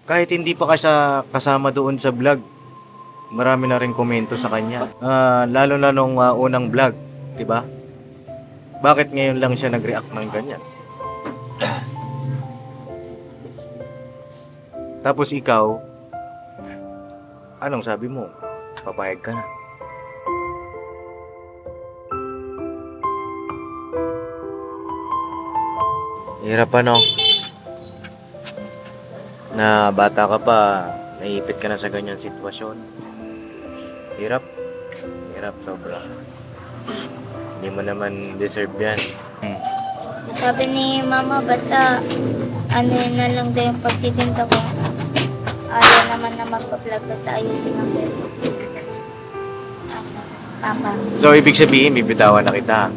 Kahit hindi pa siya kasama doon sa vlog, marami na rin komento sa kanya. Lalo na nung unang vlog, 'di ba? Bakit ngayon lang siya nag-react ng ganyan? Tapos ikaw, anong sabi mo? Papayag ka na. Hirap ano? Na bata ka pa, naiipit ka na sa ganyan sitwasyon. Hirap. Hirap sobra. Hindi mo naman deserve yan. Sabi ni mama, basta ano yun na lang daw yung pagtitinda ko. Ayaw naman na magpa-vlog, basta ayusin ang pagtitinda. Papa. So, ibig sabihin, bibitawan na kita.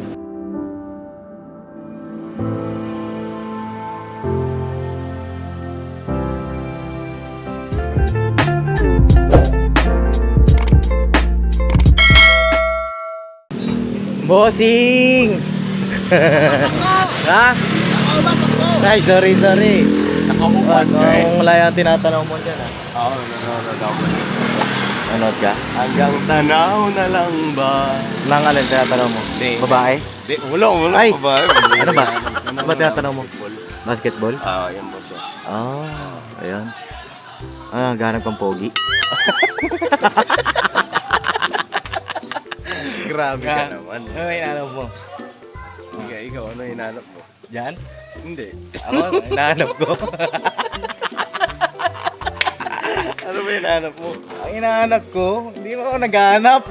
Bossing! Ha? Ay, sorry. Nakauban ka eh. Anong wala yung tinatanaw mo dyan, ha? Oo, nanonood ako kasi. Nanood ka? Hanggang tanaw na lang ba? Nang alin tinatanaw mo? Hindi. Babae? Di, wala Ay! pa ba? Ano ba? Ano ba tinatanong mo? Basketball? Yan boss. Ayan. Ganap kang pogi. Grabe ka naman. Ano hinahanap mo? Ikaw, ano hinanap mo? Diyan? Hindi. Ako, hinahanap ko. Ano ba hinanap mo? Ang hinahanap ko, hindi mo ako naghahanap.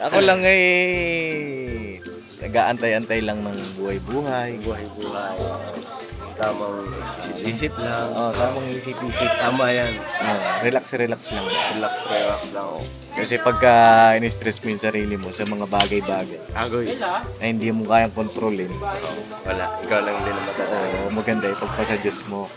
Ako lang nag-aantay-antay lang ng buhay-buhay. Buhay-buhay. Tamang isip-isip lang. Tamang isip-isip. Tama yan. Relax lang. Relax lang ako. Kasi pagka in-stress mo yung sarili mo sa mga bagay-bagay Agoy. na hindi mo kayang kontrolin, Wala. Ikaw lang din ang matatalo. maganda ipagpasa Diyos mo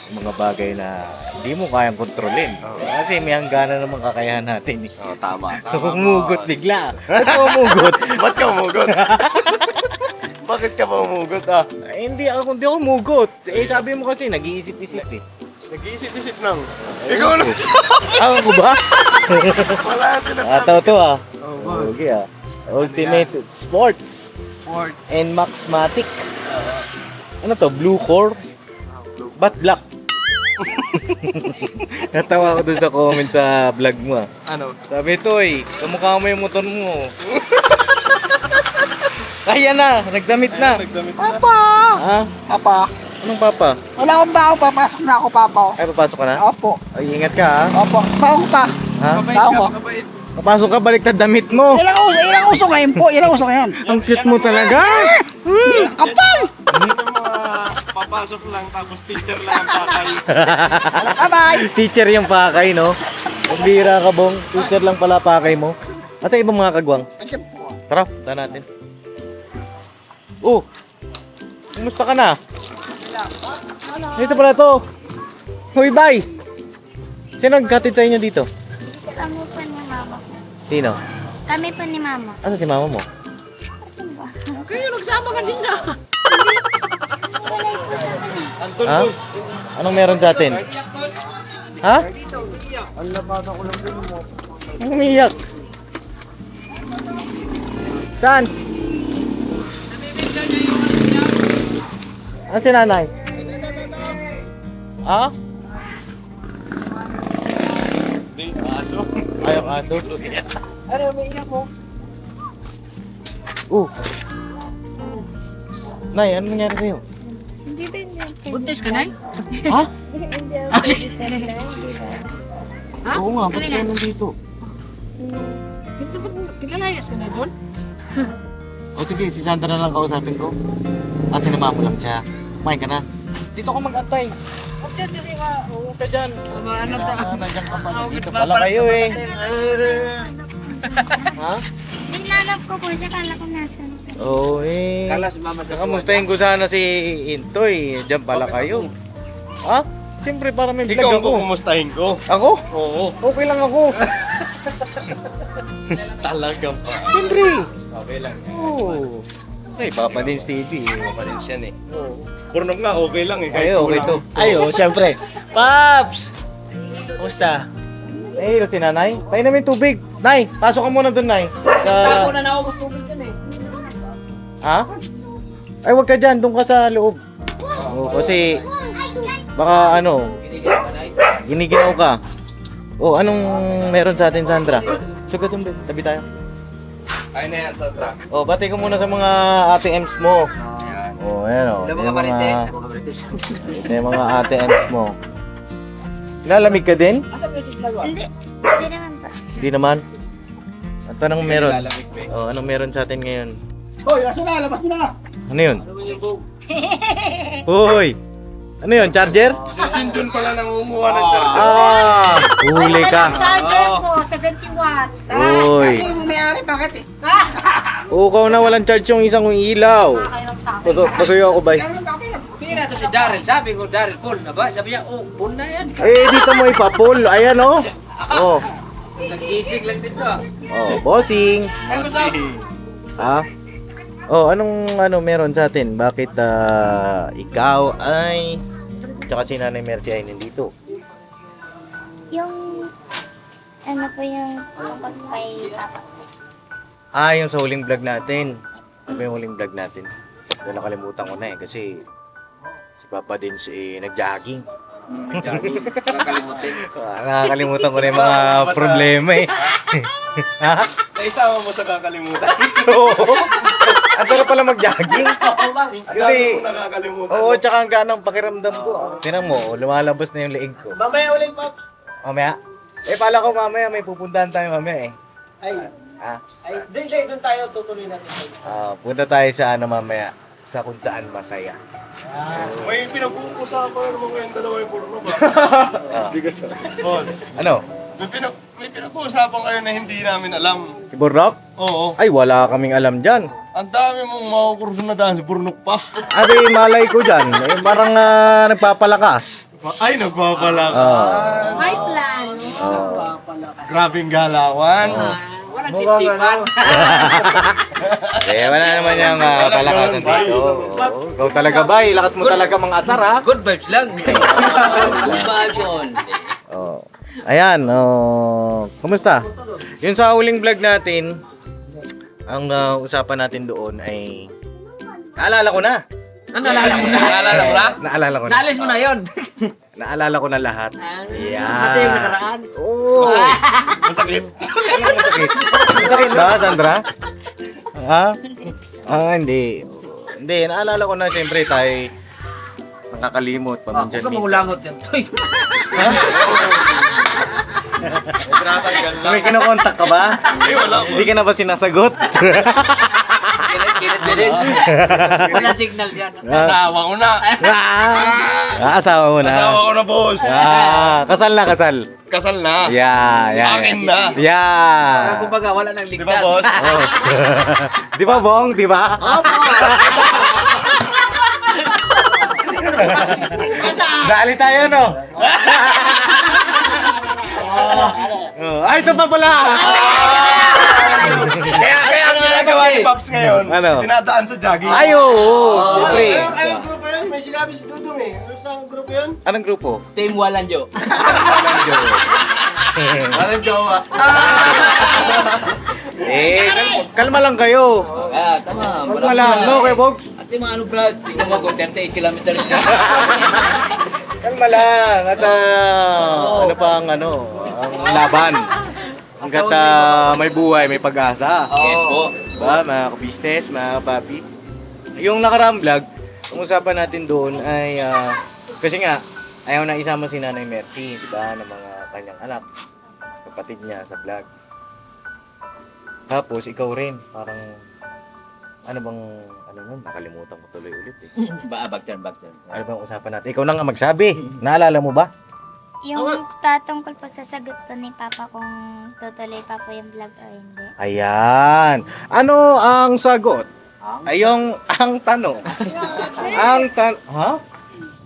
yung mga bagay na hindi mo kayang kontrolin. Kasi may hangganan naman kakayahan natin. Tama. Umugot bigla. Ba't ka umugot? Ba't ka umugot? Bakit ka ba umugot Hindi ako umugot. Sabi mo kasi nag-iisip-isip eh. Nag-iisip-isip lang. Ikaw lang Ako ba? Wala ang sinasabi. Ataw to boss. Okay Ultimate Sports and Maxmatic. Ano to? Blue core? Ba't black? Natawa ako dun sa comment sa vlog mo Ano? Sabi to kamukha mo yung motor mo. Kaya na, nagdamit na. Nagdamit na. Papa! Ha? Papa! Anong papa? Wala akong baho, papasok na ako, Papa. Ay, papasok ka na? Opo. Ay, ingat ka ha. Opo. Baho ko pa. Ha? Baho ko. Kabait. Papasok ka, baliktad damit mo. Ilang uso ngayon po? Ilang uso ngayon? Ang cute mo talaga. Hindi, kapal! Ano mga papasok lang tapos teacher lang ang pakay. Bye-bye! Teacher yung pakay, no? Ang bira ka, Bong. Teacher lang pala pakay mo. At sa ibang mga kagwang. Andiyan po. Tara, punta natin. Kumusta ka na? Dito pala to. Hoy, bye! Sino nagkatid sa inyo dito? Kami po ni mama. Sino? Kami po ni mama. Asa si mama mo? Asan ba? Kayo nagsama ka din na. Wala po sa kanya. Ha? Anong meron sa atin? Ha? Ang labasa ko lang din mo. Ang umiyak. Saan? Ah, si nanay? Ha? Hindi, aso. Ayaw aso? Ano, may iyak mo? Nay, ano nangyari sa'yo? Hindi din yan. Buntis ka, Nay? Ha? Hindi ako dito na lang. Ha? Oo nga, ba't kayo nandito? Pinalayas ka na doon? O sige, si Sandra na lang kausapin ko. Sinama mo lang siya. Kumain ka na. Dito ako mag-antay. Huwag dyan kasi Oo ka dyan. ano Nandiyan ka pala. Dito pala kayo eh. Ha? Dinanap ko po siya, kala ko nasan. Oo eh. Kala si Mama sa Kamustahin ko sana si Intoy. Diyan pala kayo. Ha? Siyempre para may vlog Ikaw ang ako. kukumustahin ko. Ako? Oo. Okay lang ako. Talaga pa. Siyempre. Okay lang. Oo. Siyempre, Papa Dins TV. Papa Dins yan eh. Burnok nga, okay lang eh. Ay, okay to. Ayo, syempre. Paps! Kumusta? Eh, si nanay. Tayo namin tubig. Nay, pasok ka muna dun, Nay. Tapo Sa... na naubos tubig dyan eh. Ha? Ay, wag ka dyan. Doon ka sa loob. Oh, kasi... Baka ano... Giniginaw ka. Oh, anong meron sa atin, Sandra? Sugat yung tabi tayo. Ayun na yan, Sandra. Oh, bati ko muna sa mga ATMs mo. Oh, ayan oh. Mga Yung marites. Mga marites. yung mga ATMs mo. Lalamig ka din? Asa mo yung siglago? Hindi. Hindi naman pa. Hindi naman. At anong meron? Lalamig pa eh. Oh, anong meron sa atin ngayon? Hoy, nasa na, labas mo na! Ano yun? Hoy! Ano yun? Charger? Si Junjun pala nangunguha ng charger. Ah! Huli ka! Charger ko, 70 watts. Uy! Yung may-ari, bakit eh? Ukaw na walang charge yung isang ilaw. Pasuyo ako, bay. Pira to si Daryl. Sabi ko, Daryl, full na ba? Sabi niya, oh, full na yan. Eh, dito mo ipapul. Ayan, oh. Oh. Nag-isig lang dito. Oh, bossing. Ano sa? Ha? Oh, anong meron sa atin? Bakit ikaw ay tsaka si Nanay Mercy ay nandito? Yung... Ano po yung tungkol kay Papa? Ah, yung sa huling vlog natin. Ano yung huling vlog natin? Doon nakalimutan ko na eh kasi si Papa din nag-jogging. Nakakalimutin. Nakakalimutan ko na yung mga problema eh. Ha? Naisama mo sa kakalimutan. Oo. Ang sarap pala mag-jogging. Kasi, Ang dami mo nakakalimutan. oo, tsaka ang ganang pakiramdam ko. Tinan mo, lumalabas na yung leeg ko. Mamaya ulit, Paps. Mamaya? Eh, pala ko mamaya may pupuntahan tayo mamaya eh. Ay, Ha? doon tayo tutuloy natin. Punta tayo sa mamaya. Sa kung saan masaya. May pinag-uusapan naman kayong dalawa yung Burnok ba? Ah. Boss, Ano? may pinag-uusapan kayo na hindi namin alam. Si Burnok? Oo. Ay, wala kaming alam dyan. Ang dami mong makukurso na daan si Burnok pa. Abi, malay ko dyan. Eh, parang nagpapalakas. Ay, nagpapalak. May plan. Grabing galawan. Walang chip-chipan. Eh, wala naman yung palakasan dito. Oo. Ikaw talaga ba? Lakas mo talaga mga atsar ha? Good vibes lang. Good vibes yun. Oh. Ayan, kumusta? Yung sa huling vlog natin, ang usapan natin doon ay naalala ko na. Naalala mo na? Naalala mo na? Naalala ko na. Naalis mo na yun. Naalala ko na lahat. Yeah. Pati yung nakaraan. Oo. Masakit. Masakit. Masakit ba, Sandra? Ha? Ah, hindi. Hindi, naalala ko na siyempre tayo nakakalimot paminsan. Gusto mo langot yan. Toy. Tinatanggal lang. May kinokontak ka ba? Ay, wala. Hindi ka na ba sinasagot? Kinit din. Wala signal yan. Asawa ko na. Asawa mo na. Asawa ko na, boss. Kasal na, kasal. Kasal na. Yeah. Akin na. Yeah. Kumbaga, wala nang Di ba, ligtas. boss? Oh. Di ba, Bong? Di ba? Dali tayo, no? Ay, ito pa pala! Kaya ang ginagawa ni Pops ngayon, Ano? dinadaan sa jogging. Ay, oo! Siyempre. Anong grupo yun? May sinabi si Dudong eh. Ano sa grupo yun? Anong grupo? Team Walanjo. Walang jowa. Kalma lang kayo. Tama. Kalma lang, no, kay Bob? At yung mga ano, Brad, tingnan mo ko, 38 kilometers na. Kalma lang. At ano pa ang ang laban. Hanggat may buhay, may pag-asa. Yes po. Diba, mga business, mga papi. Yung nakaraang vlog, ang usapan natin doon ay, kasi nga, ayaw na isama si Nanay Mercy, diba, ng mga kanyang anak, kapatid niya sa vlog. Tapos, ikaw rin, parang, nakalimutan ko tuloy ulit eh. Back turn. Ano bang usapan natin? Ikaw na nga magsabi. Naalala mo ba? Yung tatungkol po sa sagot po ni Papa kung tutuloy pa po yung vlog o hindi. Ayan. Ano ang sagot? Ang tanong. Ha?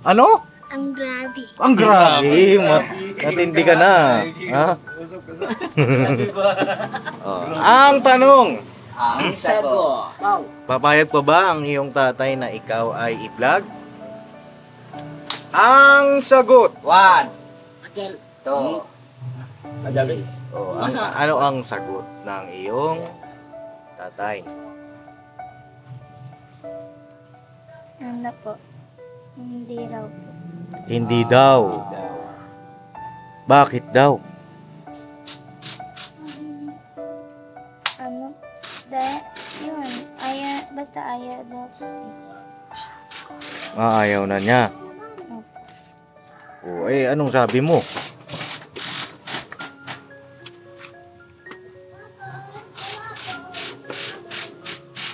Ano? Ang grabe. Ang grabe. Matindi ka na. Ha? Oh. Ang tanong. Ang sagot. Papayag pa ba ang iyong tatay na ikaw ay i-vlog? Ang sagot! 1, Adel. 2, O, ano ang sagot ng iyong tatay? Ano po? Hindi raw po. Hindi daw. Bakit daw? Ano? Yun. Basta ayaw daw po. Ayaw na niya. O, anong sabi mo?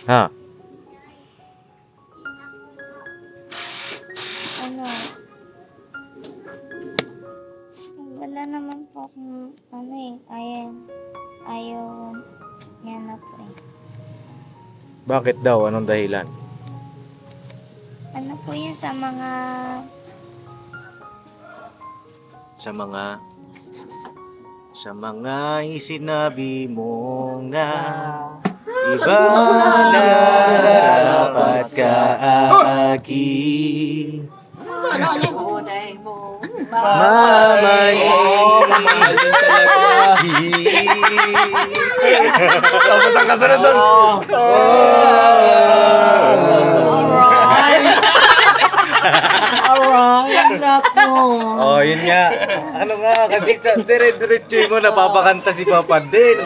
Ha? Ano? Wala naman po akong ayaw niya na po eh. Bakit daw? Anong dahilan? Ano po yun sa mga sa mga isinabi mo na iba na dapat ka akin. Tunay mo. Tapos ang kasunod doon. Oh, yun nga. Ano nga, kasi sa dire-diretso mo napapakanta si Papa din.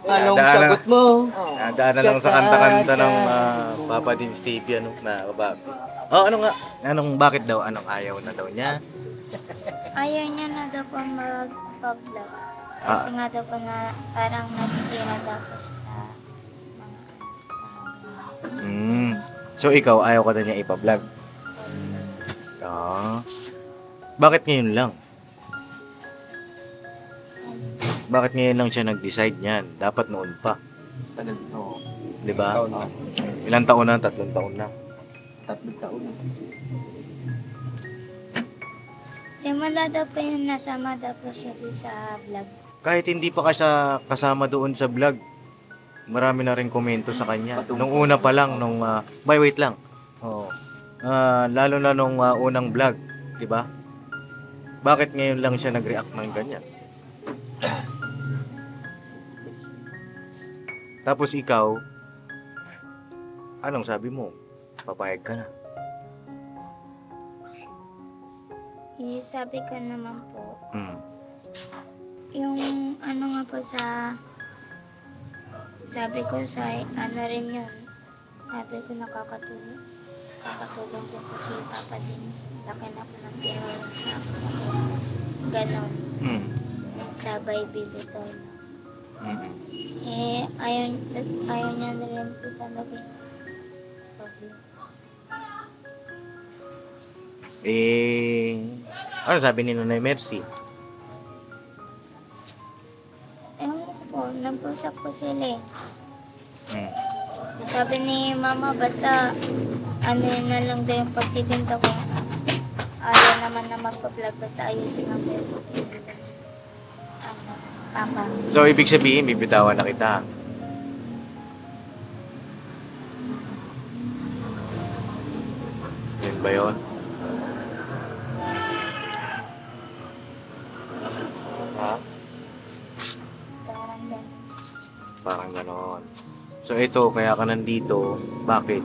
Anong Nadaanan- sagot mo? Nadaanan lang sa kanta-kanta ng Papa din Stevie, na babae. Oh, ano nga? Bakit daw? Anong ayaw na daw niya? ayaw niya na daw po mag-vlog. Kasi nga daw po na parang nasisira daw po siya sa mga So, ikaw, ayaw ka na niya ipa-vlog? Bakit ngayon lang? Bakit ngayon lang siya nag-decide niyan? Dapat noon pa. Di ba? Ilang taon na? 3 taon na. 3 taon. simula daw po yung nasama daw po siya din sa vlog. Kahit hindi pa ka siya kasama doon sa vlog, marami na rin komento sa kanya. Nung una pa lang, wait lang. Oo. Lalo na nung unang vlog, di ba? Bakit ngayon lang siya nag-react ng ganyan? Tapos ikaw, anong sabi mo? Papayag ka na. Sabi ko naman po, Hmm. yung ano nga po sabi ko sa ano rin yun, sabi ko nakakatulong ko po si Papa Dins, laki na po ng pera siya, tapos ganon, Hmm. sabay bibitaw na. Hmm. Ayaw niya na rin po talaga yung Pablo. Ano sabi ni Nanay Mercy? Ewan ko po, nag-usap po sila eh. Hmm. Sabi ni Mama, basta ano yun na lang daw yung pagtitinda ko. Ayaw naman na magpa-vlog, basta ayusin lang daw yung pagtitinda. Papa. So, ibig sabihin, bibitawan na kita. Yun ba yun? Ha? Parang ganun. Parang ganon. So, ito, kaya ka nandito. Bakit?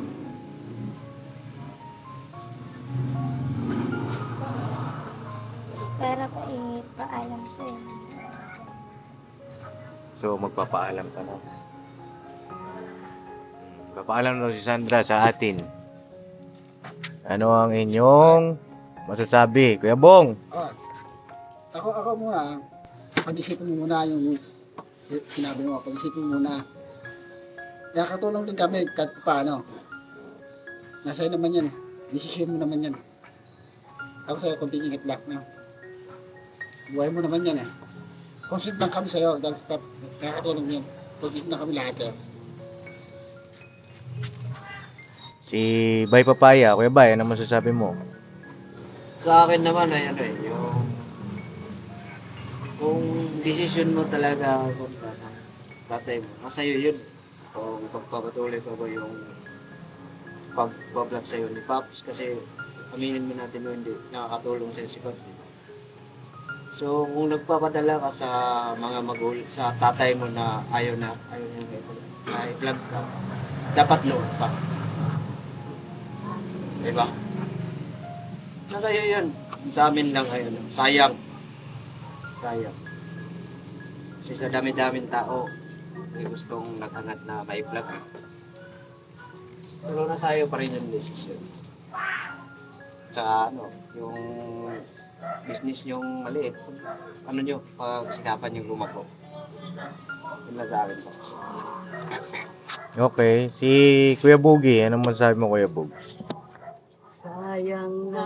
Para pa ipaalam sa'yo. So, magpapaalam ka na. Papaalam na si Sandra sa atin. Ano ang inyong masasabi? Kuya Bong! Ako muna, pag-isipin mo muna yung sinabi mo, pag-isipin mo muna. Nakakatulong din kami kahit paano. Nasa iyo naman yan eh. Desisyon mo naman yan. Ako sa'yo, konting ingat lang. No? Buhay mo naman yan eh. Consent lang kami sa'yo dahil nakakatulong yan. Consent lang kami lahat sa'yo. Si Bay Papaya, Kuya Bay, ano masasabi mo? Sa akin naman ay ano eh, yung kung decision mo talaga kung tatay mo, nasa iyo yun. Kung pagpapatuloy pa ba yung pag-vlog sa'yo ni Pops kasi aminin mo natin mo hindi nakakatulong sa'yo si Pops. Diba? So kung nagpapadala ka sa mga sa tatay mo na ayaw niya i-vlog ka, dapat noon pa. Diba? Nasa iyo yun. Sa amin lang ayun. Sayang. Kasi sa dami-daming tao, may gustong naghangat na may vlog. Pero nasa iyo pa rin yung decision. Sa yung business yung maliit, nyo, pagsikapan yung lumako. Yun lang sa akin, Pops. Okay, si Kuya Bogie, anong masasabi mo Kuya Bog?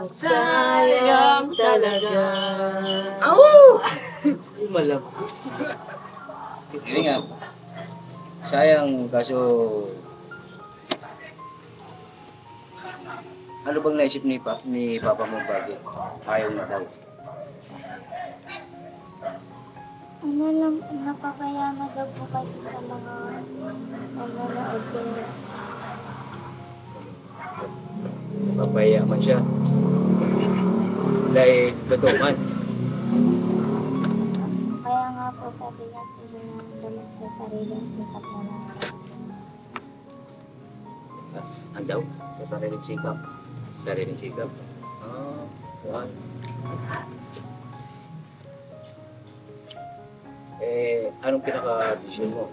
Sayang talaga. Malam. Hindi nga. Sayang kaso ano bang naisip ni Papa mo bakit ayaw na daw? Ano lang, napapaya na daw po kasi sa mga nanonood ko. Papaya man siya. Dahil totoo man. Kaya nga po sabi natin na damit sa sariling sikap na lang. Ang daw? Sa sariling sikap. Sariling sikap. What? Anong pinaka-decision mo?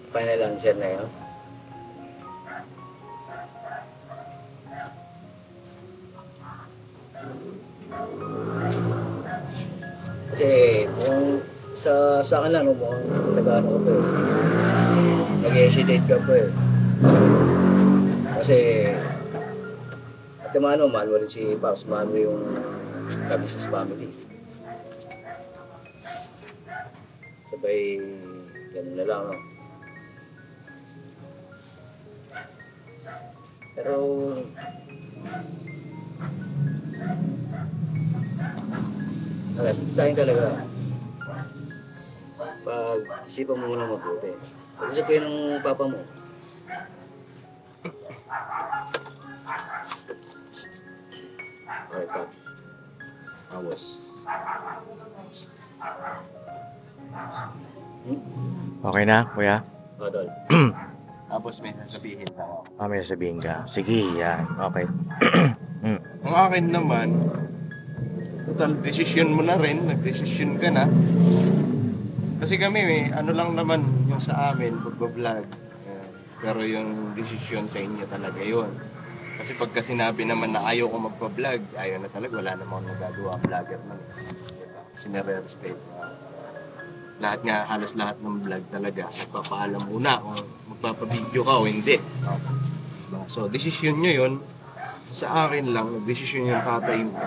Final answer na yun? Kasi kung sa akin lang, mukhang nag-ano ka pa eh. Nag-hesitate ka pa eh. Kasi at naman mahal mo rin si Pops, mahal mo yung Cabezas family. Sabay, ganun na lang, no? Pero sa akin talaga, pag-isipan mo muna mabuti. Pag-isip kayo ng papa mo. Okay, Pap. Awas. Okay na, Kuya? Tol. Tapos may sasabihin ako. May sabihin ka. Sige, yan. Okay. Ang akin naman, total, desisyon mo na rin. Nagdesisyon ka na. Kasi kami, ano lang naman yung sa amin, pagbablog. Pero yung desisyon sa inyo talaga yun. Kasi pagka sinabi naman na ayaw ko magpa-vlog, ayaw na talaga, wala namang nagagawa. Vlogger man. Diba? Kasi nare-respect. Lahat nga, halos lahat ng vlog talaga, nagpapaalam muna kung magpapabideo ka o hindi. Diba? So, desisyon nyo yun. Sa akin lang, nagdesisyon yung tatay mo.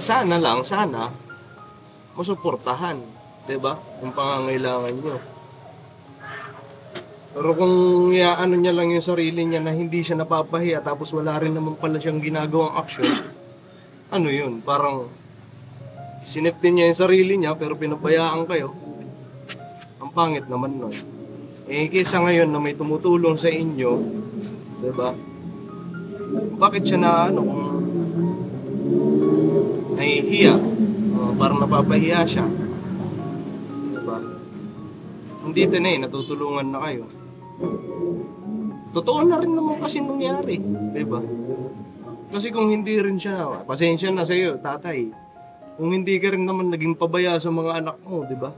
Sana masuportahan, 'di ba? Yung pangangailangan niyo. Pero kung ano niya lang yung sarili niya na hindi siya napapahiya tapos wala rin naman pala siyang ginagawang action, ano 'yun? Parang sineftin niya yung sarili niya pero pinabayaan kayo. Ang pangit naman nun. Kaysa ngayon na may tumutulong sa inyo, 'di ba? Bakit siya na kung nahihiya? Parang napapahiya siya. Diba? Hindi ito na natutulungan na kayo. Totoo na rin naman kasi nangyari. Diba? Kasi kung hindi rin siya, pasensya na sa'yo, tatay. Kung hindi ka rin naman naging pabaya sa mga anak mo, diba?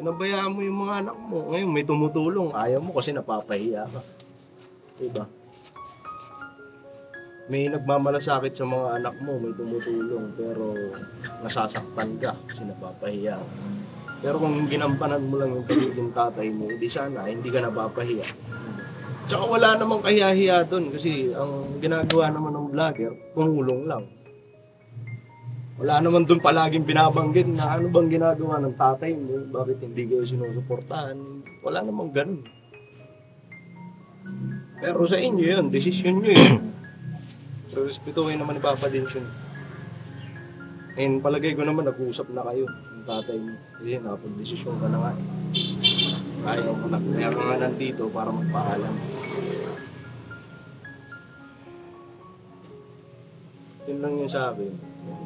Pinabayaan mo yung mga anak mo. Ngayon may tumutulong, ayaw mo kasi napapahiya ka. Diba? May nagmamalasakit sa mga anak mo, may tumutulong, pero nasasaktan ka kasi napapahiya. Pero kung ginampanan mo lang yung pagiging tatay mo, hindi sana, hindi ka napapahiya. Tsaka wala namang kahiya-hiya doon kasi ang ginagawa naman ng vlogger, tumulong lang. Wala naman doon palaging binabanggit na ano bang ginagawa ng tatay mo, bakit hindi kayo sinusuportahan. Wala namang ganun. Pero sa inyo yun, desisyon nyo yun. Pero respetuhin naman ni Papa din yun. And palagay ko naman, nag-uusap na kayo. Yung tatay mo. Kasi nakapag-desisyon ka na nga. Ayaw ko na. Kaya ka nga nandito para magpaalam. Yun lang yung sabi.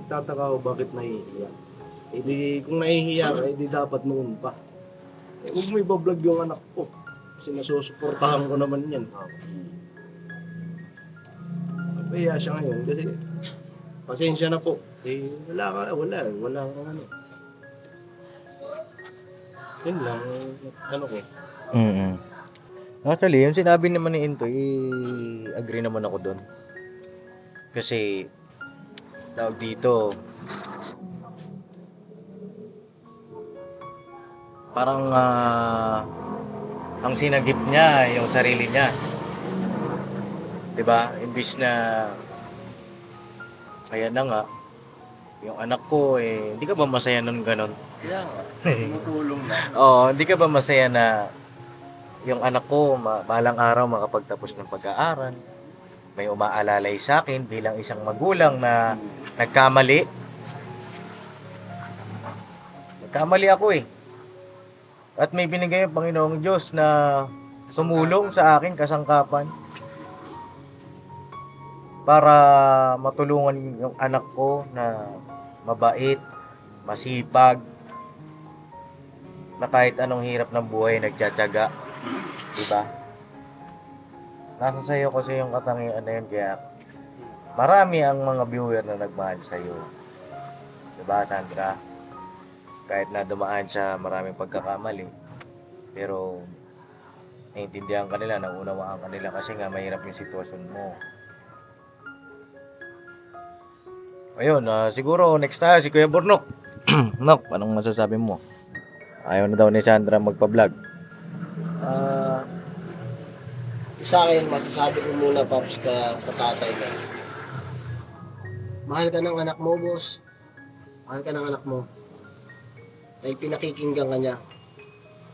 Tataka ko bakit nahihiya. Eh di, kung nahihiya ka, eh di dapat noon pa. Eh huwag mo ibablog yung anak ko. Kasi nasusuportahan ko naman yan. Napahiya siya ngayon kasi pasensya na po. Eh wala ka ano. Yun lang, ano ko. Actually, yung sinabi naman ni Intoy, agree naman ako doon. Kasi, tawag dito, parang ang sinagip niya yung sarili niya. 'Di ba? Imbis na kaya na nga yung anak ko hindi ka ba masaya nun ganon? Kaya nga, tumutulong lang. Oo, hindi ka ba masaya na yung anak ko balang araw makapagtapos ng pag-aaral? May umaalalay sa akin bilang isang magulang na nagkamali. Nagkamali ako At may binigay ang Panginoong Diyos na tumulong sa akin kasangkapan para matulungan yung anak ko na mabait, masipag, na kahit anong hirap ng buhay nagtsatsaga, diba? Nasa sayo kasi yung katangian na yun, kaya marami ang mga viewer na nagmahal sa'yo, diba Sandra? Kahit na dumaan sa maraming pagkakamali, pero naiintindihan kanila, naunawaan kanila kasi nga mahirap yung sitwasyon mo. Ayun, siguro next tayo si Kuya Bornok. Nok, anong masasabi mo? Ayaw na daw ni Sandra magpa-vlog. Sa akin, masasabi ko muna, Paps, ka sa tatay mo. Mahal ka ng anak mo, boss. Mahal ka ng anak mo. Dahil pinakikinggan ka niya.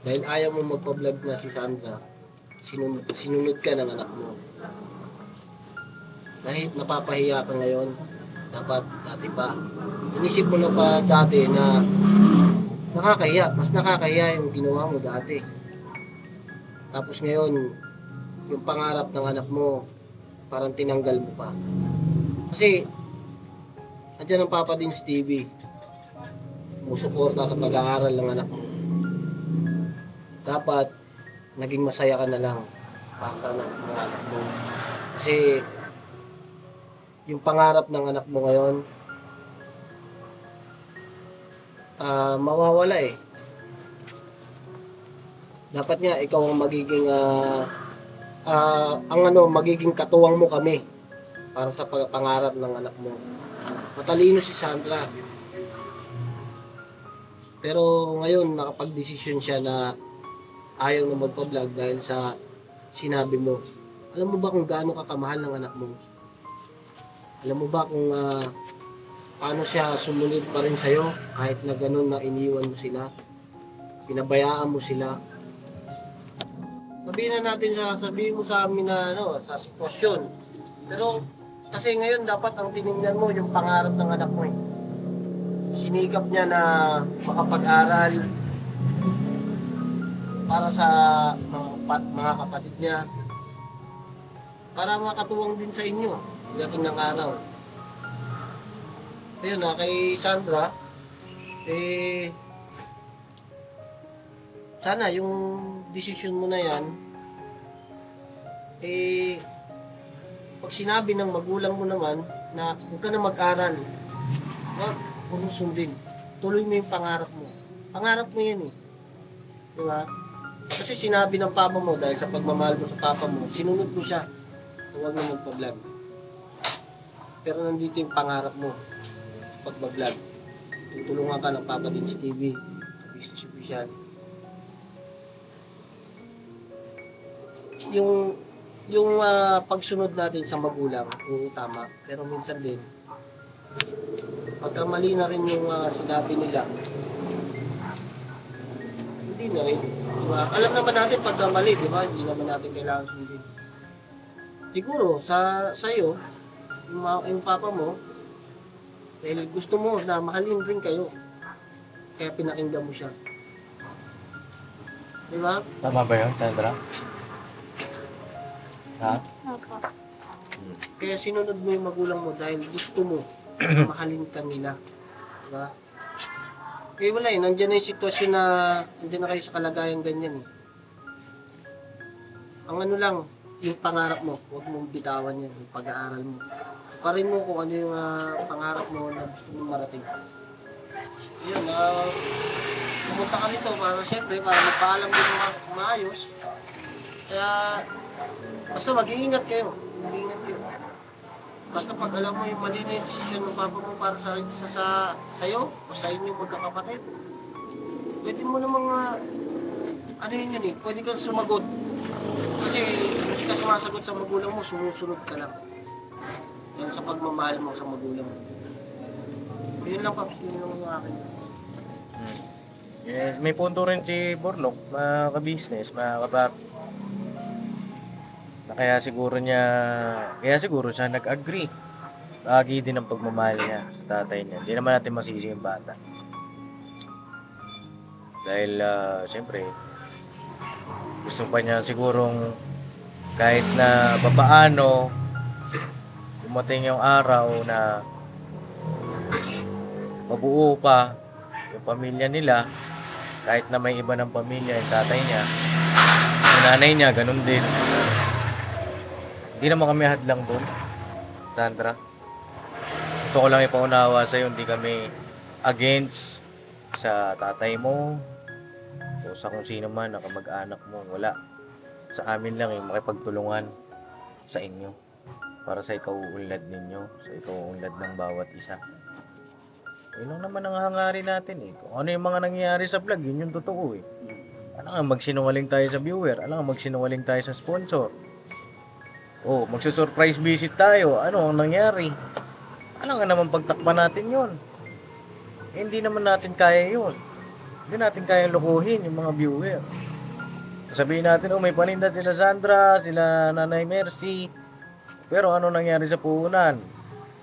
Dahil ayaw mo magpa-vlog na si Sandra, sinunod ka ng anak mo. Dahil napapahiya ka ngayon, dapat dati pa. Inisip mo na pa dati na nakakahiya, mas nakakahiya yung ginawa mo dati. Tapos ngayon, yung pangarap ng anak mo, parang tinanggal mo pa. Kasi, andyan ang Papa Dins TV. Sumusuporta sa pag-aaral ng anak mo. Dapat, naging masaya ka na lang para sa mga anak mo. Kasi, yung pangarap ng anak mo ngayon, mawawala Dapat nga, ikaw ang magiging magiging katuwang mo kami para sa pangarap ng anak mo. Matalino si Sandra. Pero ngayon nakapag-desisyon siya na ayaw na magpa-vlog dahil sa sinabi mo. Alam mo ba kung gaano ka kamahal ng anak mo? Alam mo ba kung paano siya sumunod pa rin sa'yo kahit na ganun na iniwan mo sila? Pinabayaan mo sila? Sabihin mo sa amin na sa sitwasyon. Pero kasi ngayon dapat ang tiningnan mo yung pangarap ng anak mo Sinikap niya na makapag-aral para sa mga kapatid niya. Para makatuwang din sa inyo dating ng araw. Ayun kay Sandra, sana yung desisyon mo na yan, pag sinabi ng magulang mo naman na huwag ka na mag-aral, huwag mo sundin. Tuloy mo yung pangarap mo. Pangarap mo yan Diba? Kasi sinabi ng papa mo dahil sa pagmamahal mo sa papa mo, sinunod mo siya. Huwag na magpa-vlog. Pero nandito yung pangarap mo sa pag-vlog. Tutulungan ka ng Papa Dins TV, Business Official. Yung pagsunod natin sa magulang, tama. Pero minsan din, pagka mali na rin yung sinabi nila, hindi na rin. Diba? Alam naman natin pagka mali, di ba? Hindi naman natin kailangan sundin. Siguro, sa'yo, yung papa mo, Dahil gusto mo na mahalin rin kayo. Kaya pinakinggan mo siya. Di ba? Tama ba yun, Sandra? Ha? Opo. Kaya sinunod mo yung magulang mo dahil gusto mo na mahalin ka nila. Di ba? Kaya wala eh, nandiyan na yung sitwasyon na nandiyan na kayo sa kalagayan ganyan eh. Ang ano lang, yung pangarap mo, huwag mong bitawan yan, yung pag-aaral mo. Parin mo kung ano yung pangarap mo na gusto mong marating. Yun, pumunta ka rito para syempre, para magpaalam mo maayos. Kaya, basta mag-iingat kayo. Mag-iingat kayo. Basta pag alam mo yung mali na yung desisyon ng papa mo para sa'yo o sa inyong magkakapatid, pwede mo namang, ano yun eh, pwede kang sumagot. Kasi hindi ka sumasagot sa magulang mo, sumusunod ka lang. Dahil sa pagmamahal mo sa magulang mo. Yun lang, Paps, yun lang yung akin. Yes, may punto rin si Borlok, mga ka-business, mga kabab. Na kaya siguro siya nag-agree. Lagi din ang pagmamahal niya sa tatay niya. Hindi naman natin masisi yung bata. Dahil, siyempre, gusto pa niya sigurong kahit na papaano dumating yung araw na mabuo pa yung pamilya nila, kahit na may iba ng pamilya yung tatay niya, yung nanay niya, ganun din. Hindi naman kami hadlang doon, Sandra. Gusto ko lang ipaunawa sa'yo, hindi kami against sa tatay mo o sa kung sino man na kamag-anak mo. Wala. Sa amin lang yung makipagtulungan sa inyo para sa ikauunlad ninyo, sa ikauunlad ng bawat isa. Yun lang naman ang hangarin natin eh. Kung ano yung mga nangyayari sa vlog, yun yung totoo eh. Alam nga magsinungaling tayo sa viewer, alam nga magsinungaling tayo sa sponsor. Oh, magsusurprise visit tayo, ano ang nangyari? Alam nga naman pagtakpan natin yun. Eh, hindi naman natin kaya yun. Hindi natin kaya lukuhin yung mga viewer. Sabihin natin, oh may paninda sila Sandra, sila Nanay Mercy. Pero ano nangyari sa puhunan?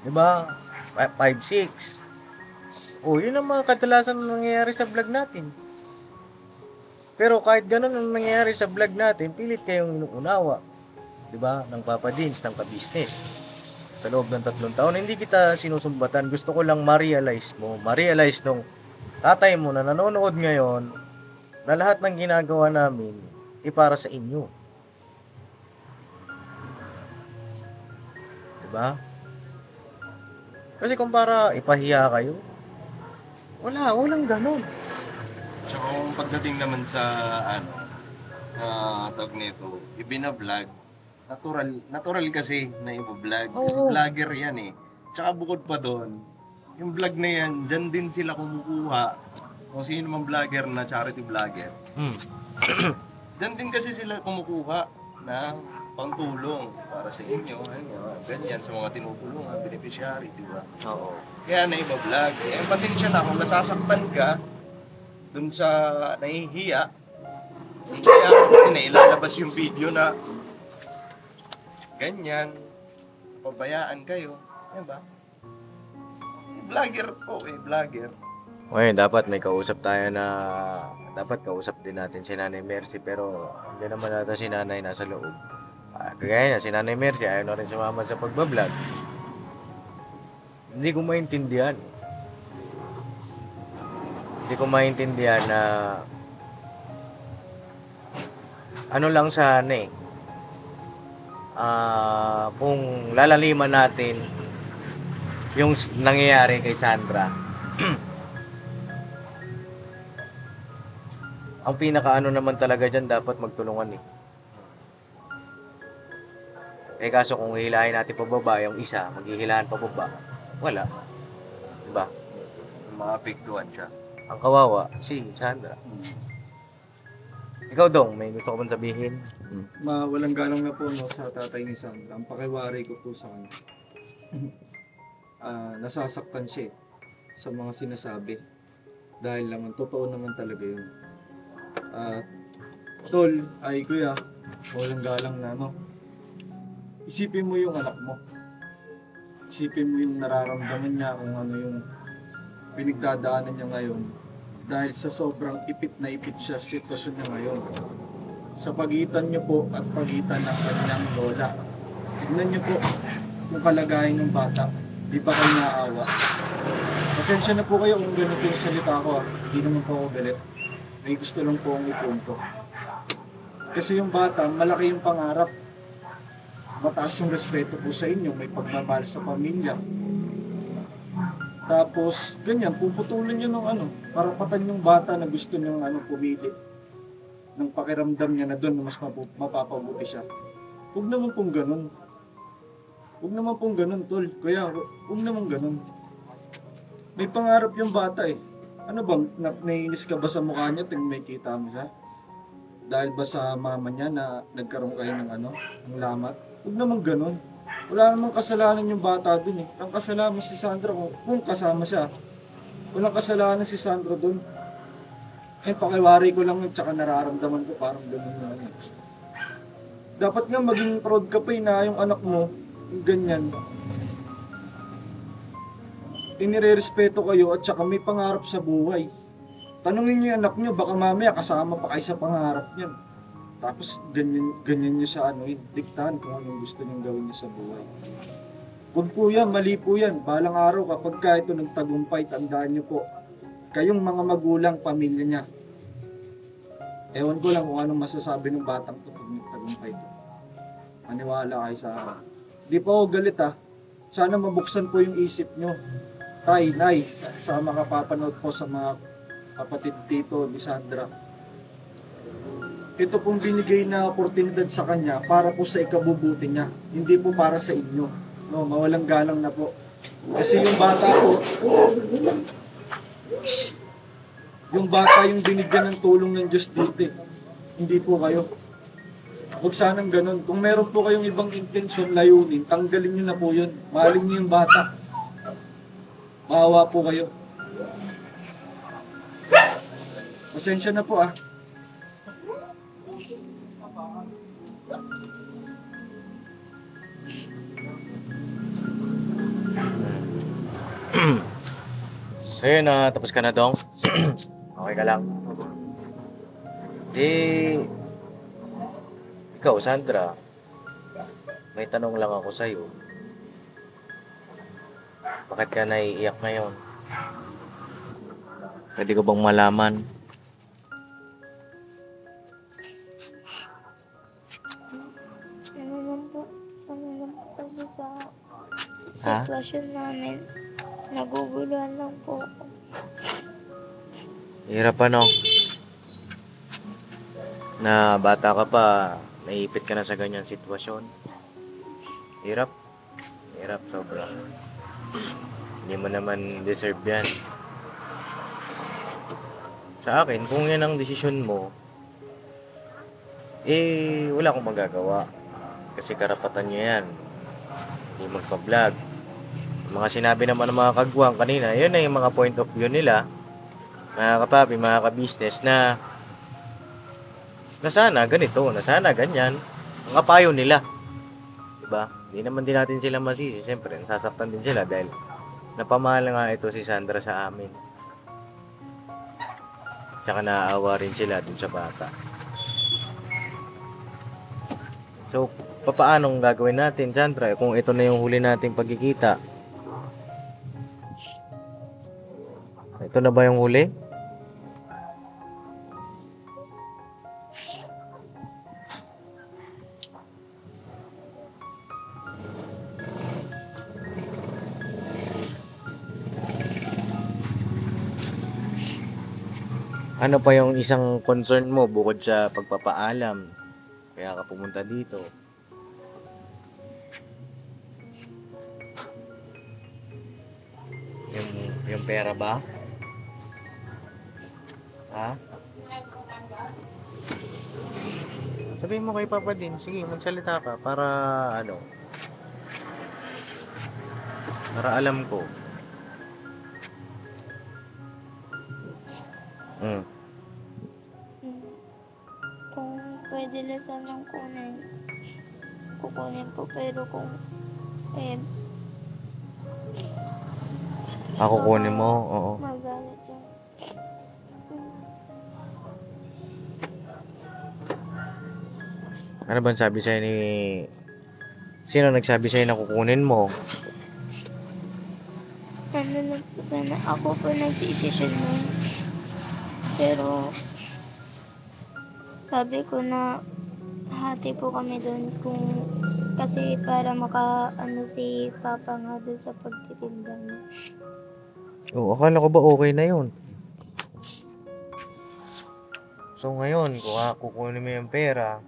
Diba? 5-6. Oh, yun ang mga kadalasan na nangyayari sa vlog natin. Pero kahit ganun ang nangyayari sa vlog natin, pilit kayong inuunawa. Diba? Ng Papa Dins, ng ka-business. Sa loob ng 3 taon, hindi kita sinusumbatan. Gusto ko lang ma-realize mo. Ma-realize nung tatay mo na nanonood ngayon na lahat ng ginagawa namin para sa inyo. Diba? Kasi kung para ipahiya kayo, walang ganun. Tsaka kung pagdating naman sa tawag nito, ibina-vlog, natural kasi na i-vlog. Kasi Oo. vlogger yan eh. Tsaka bukod pa doon, yung vlog na yan, dyan din sila kumukuha. Kung sino mang vlogger na charity vlogger. Dyan din kasi sila kumukuha ng pangtulong para sa inyo, ganyan, sa mga tinutulungan, beneficiary, di ba? Oo. Kaya na-vlog. Eh, pasensya na kung nasasaktan ka dun sa nahihiya kasi nailalabas yung video na ganyan, pabayaan kayo, di ba? Vlogger po vlogger. Ngayon, dapat may kausap tayo na dapat kausap din natin si Nanay Mercy pero hindi naman natin si Nanay nasa loob. Kagaya na si Nanay Mercy ayaw na rin sumama sa pagbablog. Hindi ko maintindihan. Hindi ko maintindihan na ano lang sana eh. Kung lalaliman natin yung nangyayari kay Sandra. Ang pinakaano naman talaga dyan, dapat magtulungan eh. Kaso kung hihilahin natin pababa, yung isa, maghihilahan pababa, wala. Diba? Maapektuhan siya. Ang kawawa, si Sandra. Ikaw Dong, may gusto ko bang sabihin? Walang galang na po no, sa tatay ni Sandra. Ang pakiwari ko po sa kanya. Nasasaktan siya sa mga sinasabi. Dahil naman, totoo naman talaga yun. Tol, ay kuya, walang galang na no. Isipin mo yung anak mo. Isipin mo yung nararamdaman niya, kung ano yung pinagdadaanan niya ngayon. Dahil sa sobrang ipit na ipit siya sa sitwasyon niya ngayon. Sa pagitan niyo po at pagitan ng kanyang lola. Tignan niyo po kung kalagayan ng bata. Di ba kayo naaawa? Pasensya na po kayo kung ganito yung salita ko. Hindi naman po ako galit. May gusto lang po akong ipunto. Kasi yung bata, malaki yung pangarap. Mataas yung respeto po sa inyo, may pagmamahal sa pamilya. Tapos, ganyan, puputulin nyo ng karapatan yung bata na gusto niyang pumili. Ng pakiramdam niya na doon mas mapapabuti siya. Huwag naman pong ganun. Huwag naman pong ganun, tol. Kuya, huwag naman ganun. May pangarap yung bata eh. Ano bang, naiinis ka ba sa mukha niya tuwing may kita mo siya? Dahil ba sa mama niya na nagkaroon kayo ng ng lamat? Huwag naman ganun. Wala namang kasalanan yung bata dun eh. Ang kasalanan si Sandra kung kasama siya. Walang kasalanan si Sandra dun. Eh, pakiwari ko lang yun, tsaka nararamdaman ko parang ganun na eh. Dapat nga maging proud ka pa na yung anak mo, yung ganyan. Inirerespeto kayo at tsaka may pangarap sa buhay. Tanungin niyo yung anak niyo, baka mamaya kasama pa kayo sa pangarap niyan. Tapos ganyan niyo siya diktahan kung anong gusto niyong gawin niya sa buhay. Huwag po yan, mali po yan. Balang araw kapag ka ito nagtagumpay, tandaan niyo po, kayong mga magulang, pamilya niya. Ewan ko lang kung anong masasabi ng batang to pag nagtagumpay ito. Maniwala kayo sa akin. Di po ako galit Sana mabuksan po yung isip niyo. Tay, nay, sa mga papanood po sa mga kapatid dito ni Sandra. Ito pong binigay na oportunidad sa kanya para po sa ikabubuti niya. Hindi po para sa inyo. No, mawalang galang na po. Kasi yung bata po, yung bata yung binigyan ng tulong ng Diyos dito. Hindi po kayo. Huwag sanang ganun. Kung meron po kayong ibang intensyon, layunin, tanggalin nyo na po yun. Mahalin nyo yung bata. Maawa po kayo. Pasensya na po So yun, tapos ka na dong. Okay ka lang. Ikaw, Sandra, may tanong lang ako sa'yo. Bakit ka naiiyak ngayon? Pwede ko bang malaman? Ano lang po kasi sa Ha? sitwasyon namin. Naguguluhan lang po ako. Hirap na bata ka pa, naiipit ka na sa ganyang sitwasyon. Hirap. Hirap sobra. Hindi mo naman deserve yan. Sa akin, kung yan ang desisyon mo, wala akong magagawa. Kasi karapatan niya yan. Hindi magpa-vlog. Mga sinabi naman ng mga kagwang kanina, yun na yung mga point of view nila, mga kapapi, mga ka-business, na sana ganito, na sana ganyan, ang kapayo nila. Diba? Hindi naman din natin sila masisi. Siyempre, nasasaktan din sila dahil napamahal nga ito si Sandra sa amin. Tsaka naaawa rin sila dun sa bata. So, papaanong gagawin natin, Sandra? Kung ito na yung huli nating pagkikita, ito na ba yung huli? Ano pa yung isang concern mo bukod sa pagpapaalam? Kaya ka pumunta dito. Yung pera ba? Ha? Sabihin mo kay Papa din. Sige, magsalita ka para para alam ko. Kung pwede lang sanang kukunin po, pero kung Ako kunin mo, oo. Magalit yung Ano bang sabi sa'yo ni... Sino nagsabi sa'yo na kukunin mo? ano lang po sana. Ako po nag-decision nun. Pero sabi ko na hati po kami doon kung kasi para ano si Papa nga doon sa pagtitinda niya. Oo, akala ko ba okay na yun? So ngayon, kung kukunin mo yung pera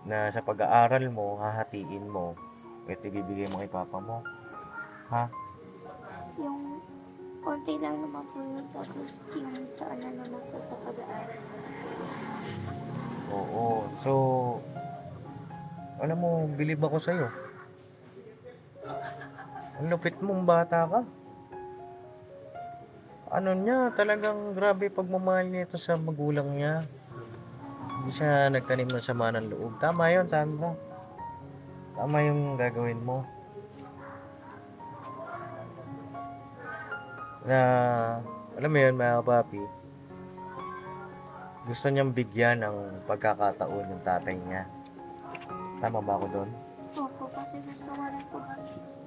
na sa pag-aaral mo, hahatiin mo, at ibibigay mo kay Papa mo. Ha? Yung konti lang naman po yun, tapos yung sa ano naman po sa pag-aaral. Oo. So, alam mo, bilib ako sa'yo. Ang lupit mong bata ka. Ano niya, talagang grabe pagmamahal niya ito sa magulang niya. Hindi siya nagtanim ng sama ng loob. Tama yun, Sandra. Tama yung gagawin mo. Na, alam mo yun, mga papi, gusto niyang bigyan ng pagkakataon yung tatay niya. Tama ba ako doon? Opo, kasi gusto ko rin po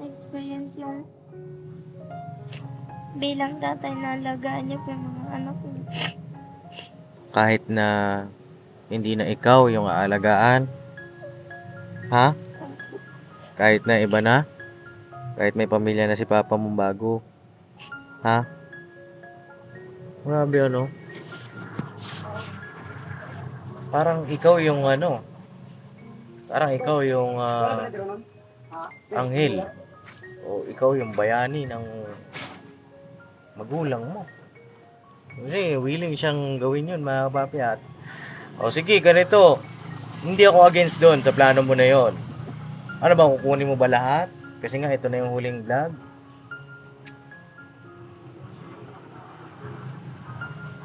experience yung bilang tatay na alagaan niya po yung mga anak ko. Kahit na hindi na ikaw yung aalagaan. Ha? Kahit na iba na? Kahit may pamilya na si Papa mong bago? Ha? Grabe ano? Parang ikaw yung ano? Parang ikaw yung anghel. O ikaw yung bayani ng magulang mo. Kasi willing siyang gawin yun, mga papi. At o sige, ganito. Hindi ako against doon sa plano mo na yon. Ano ba, kukunin mo ba lahat? Kasi nga, ito na yung huling vlog.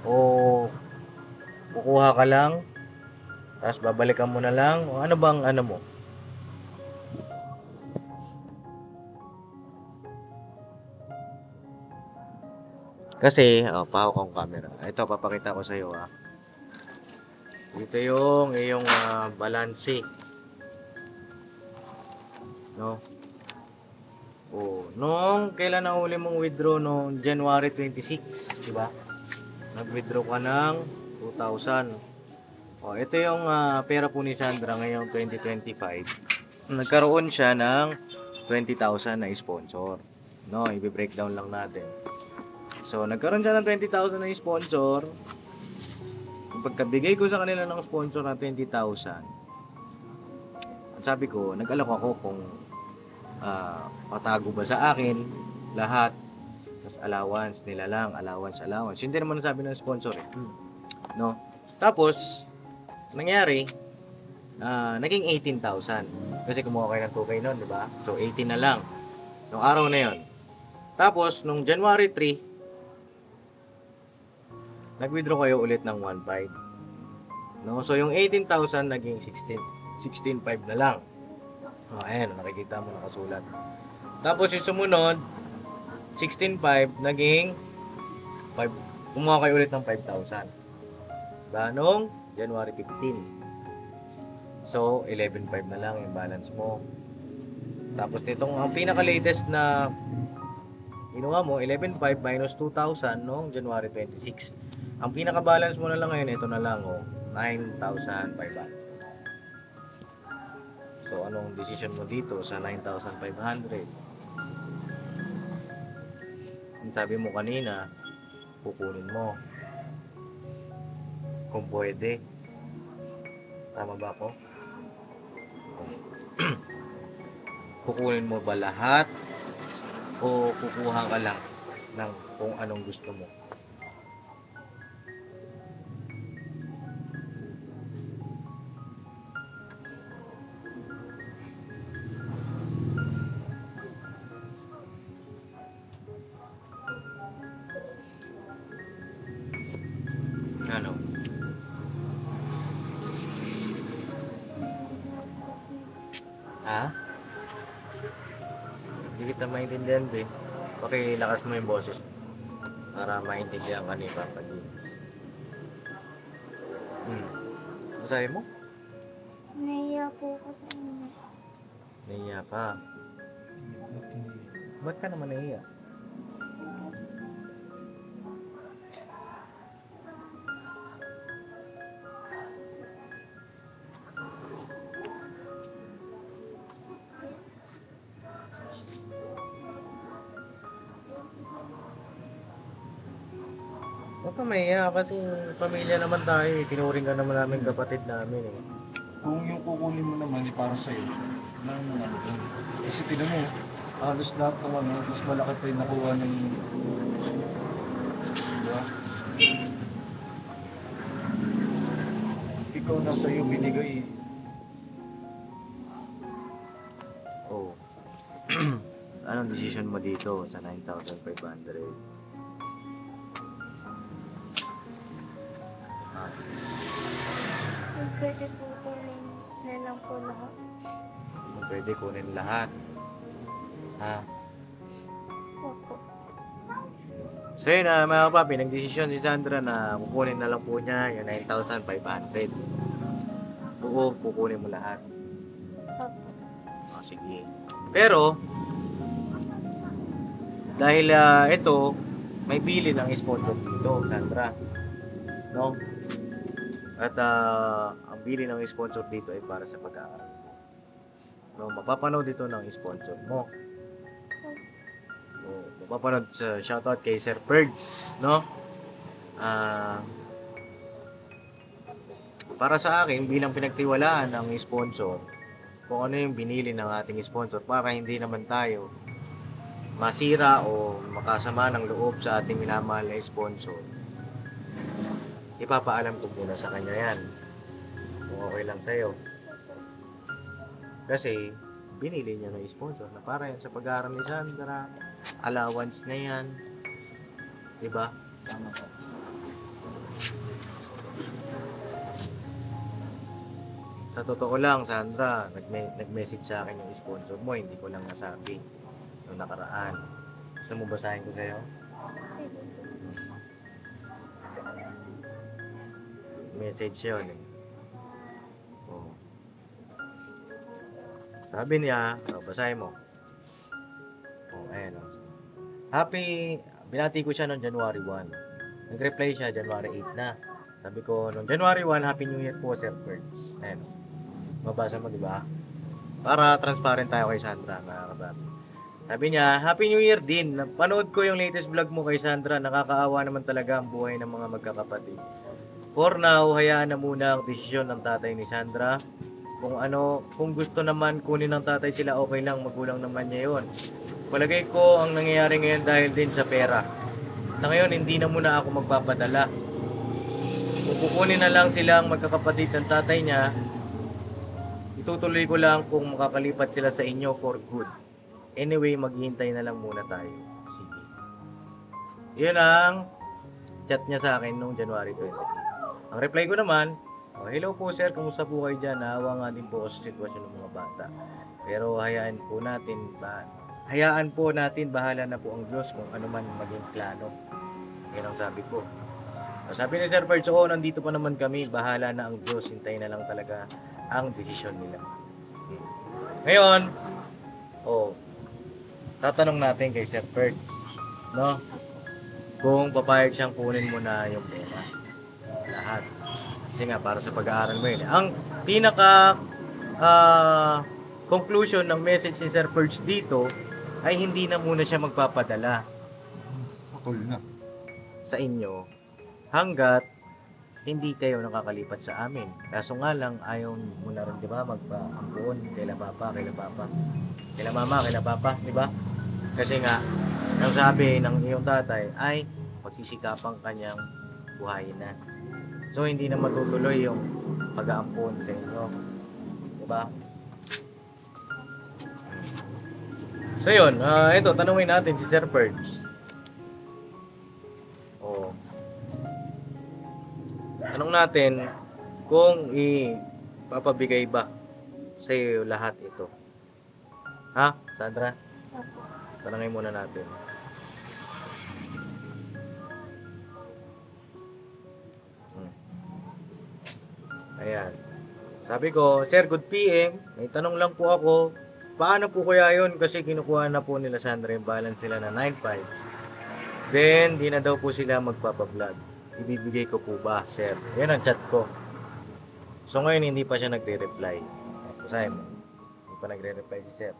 O kukuha ka lang, tapos babalikan mo na lang. O ano bang ano mo? Kasi, pahawak akong camera. Ito, papakita ko sa iyo, ha. Ito yung iyong balanse. No? Nung kailan ang huli mong withdraw noong January 26, di ba? Nag-withdraw ka ng 2,000. Ito yung pera po ni Sandra ngayong 2025. Nagkaroon siya ng 20,000 na sponsor. No, i-breakdown lang natin. So, nagkaroon siya ng 20,000 na sponsor. Pagkabigay ko sa kanila ng sponsor na 20,000, sabi ko, nag-alok ako kung patago ba sa akin lahat. Tapos allowance nila lang, allowance. Hindi naman sabi ng sponsor eh. No? Tapos, nangyari, naging 18,000. Kasi kumuha kayo ng 2K nun, di ba? So, 18 na lang. Nung araw na yon. Tapos, nung January 3, nag-withdraw kayo ulit ng 1,500. No? So, yung 18,000 naging 16,500 na lang. Ayan, nakikita mo nakasulat. Tapos, yung sumunod, 16,500 naging 5. Kumuha kayo ulit ng 5,000. Diba? Nung January 15. So, 11,500 na lang yung balance mo. Tapos, nitong ang pinaka-latest na inuha mo, 11,500 minus 2,000 noong January 26. Ang pinaka-balance mo na lang ngayon, ito na lang, 9,500. So, anong decision mo dito sa 9,500? Ang sabi mo kanina, kukunin mo. Kung pwede. Tama ba ako? Kukunin mo ba lahat? O kukuha ka lang ng kung anong gusto mo? Ano? Ha? Hindi kita maintindihan, be. Pakilakas mo yung boses para maintindihan ka ni Papa Dins. Masabi mo? Nahiya po ako sa inyo. Nahiya ka. Ba't ka naman nahiya? Huwag ka mahiya kasi pamilya naman tayo eh. Tinuring ka naman namin kapatid namin eh. Kung yung kukunin mo naman para sa'yo, wala naman ano dun. Kasi tinan mo, halos lahat ng ano, mas malaki pa yung nakuha ng... Diba? Ikaw na sa'yo binigay. Oh. Anong decision mo dito sa 9,500? Kung pwede po kunin na lang po lahat. Kung pwede kunin lahat. Ha? Opo. So yun mga papi, nagdesisyon si Sandra na kukunin na lang po niya yung 9,500. Oo, kukunin mo lahat. Opo. O, sige. Pero, dahil ito, may bili ng sponsor dito, Sandra. No? At ang bili ng sponsor dito ay para sa pag-aaral. No, mapapanood dito ng sponsor mo. Oh, mapapanood sa shoutout kay Sir Pergs, no? Para sa akin, bilang pinagtiwalaan ng sponsor, kung ano yung binili ng ating sponsor para hindi naman tayo masira o makasama ng loob sa ating minamahal na sponsor, ipapaalam ko muna sa kanya yan kung okay lang sa'yo. Kasi binili niya ng sponsor na para yan sa pag-aaral ni Sandra, allowance na yan, diba? Tama ka. Sa totoo lang, Sandra, nag-message sa akin yung sponsor mo, hindi ko lang nasabi nung nakaraan. Gusto mo basahin ko sa'yo? Sige po. Message yun eh. Oh. Sabi niya, basahin mo. Oh, ayan oh. Binati ko siya noong January 1. Nag-reply siya January 8 na. Sabi ko, noong January 1, Happy New Year po, Sir Perks. Ayan oh. Mabasa mo, di ba? Para transparent tayo kay Sandra, mga kababi. Sabi niya, Happy New Year din. Napanood ko yung latest vlog mo kay Sandra. Nakakaawa naman talaga ang buhay ng mga magkakapatid. For now, hayaan na muna ang desisyon ng tatay ni Sandra. Kung gusto naman kunin ng tatay sila, okay lang, magulang naman niya yun. Palagay ko ang nangyayari ngayon dahil din sa pera. Sa ngayon, hindi na muna ako magpapadala. Kung kukunin na lang sila ang magkakapatid ng tatay niya, itutuloy ko lang kung makakalipat sila sa inyo for good. Anyway, maghihintay na lang muna tayo. Sige. Yun ang chat niya sa akin noong January 20. Ang reply ko naman, hello po sir, kumusta po kayo dyan? Naawa nga din po ako sa sitwasyon ng mga bata. Pero hayaan po natin, bahala na po ang Diyos kung ano man maging plano. Yan ang sabi ko. Sabi ni Sir Perch, nandito pa naman kami, bahala na ang Diyos, hintay na lang talaga ang desisyon nila. Ngayon, tatanong natin kay Sir Perch, no? Kung papayag siyang kunin mo na yung pera. Lahat. Kasi nga, para sa pag-aaral mo yun. Ang pinaka conclusion ng message ni Sir Perch dito ay hindi na muna siya magpapadala Putol na. sa inyo hanggat hindi kayo nakakalipat sa amin. Kaso nga lang, ayaw mo na rin, di ba, magpa-ampun kaila papa, kaila mama, kaila papa, di ba? Kasi nga, ang sabi ng iyong tatay ay pagsisikapan kanyang buhayin na. So, hindi na matutuloy yung pag-aampun sa inyo. Di ba? So, yun. Ito, tanungin natin si Sir Perch. Tanong natin kung ipapabigay ba sa iyo lahat ito. Ha, Sandra? Opo. Tanungin muna natin. Ayan. Sabi ko, Sir, good PM. May tanong lang po ako. Paano po kaya yun? Kasi kinukuha na po nila Sandra yung balance sila na 9.5. Then, di na daw po sila magpapablog. Ibibigay ko po ba, Sir? Yan ang chat ko. So ngayon, hindi pa siya nagre-reply. Basahin mo. Hindi pa nagre-reply si Sir.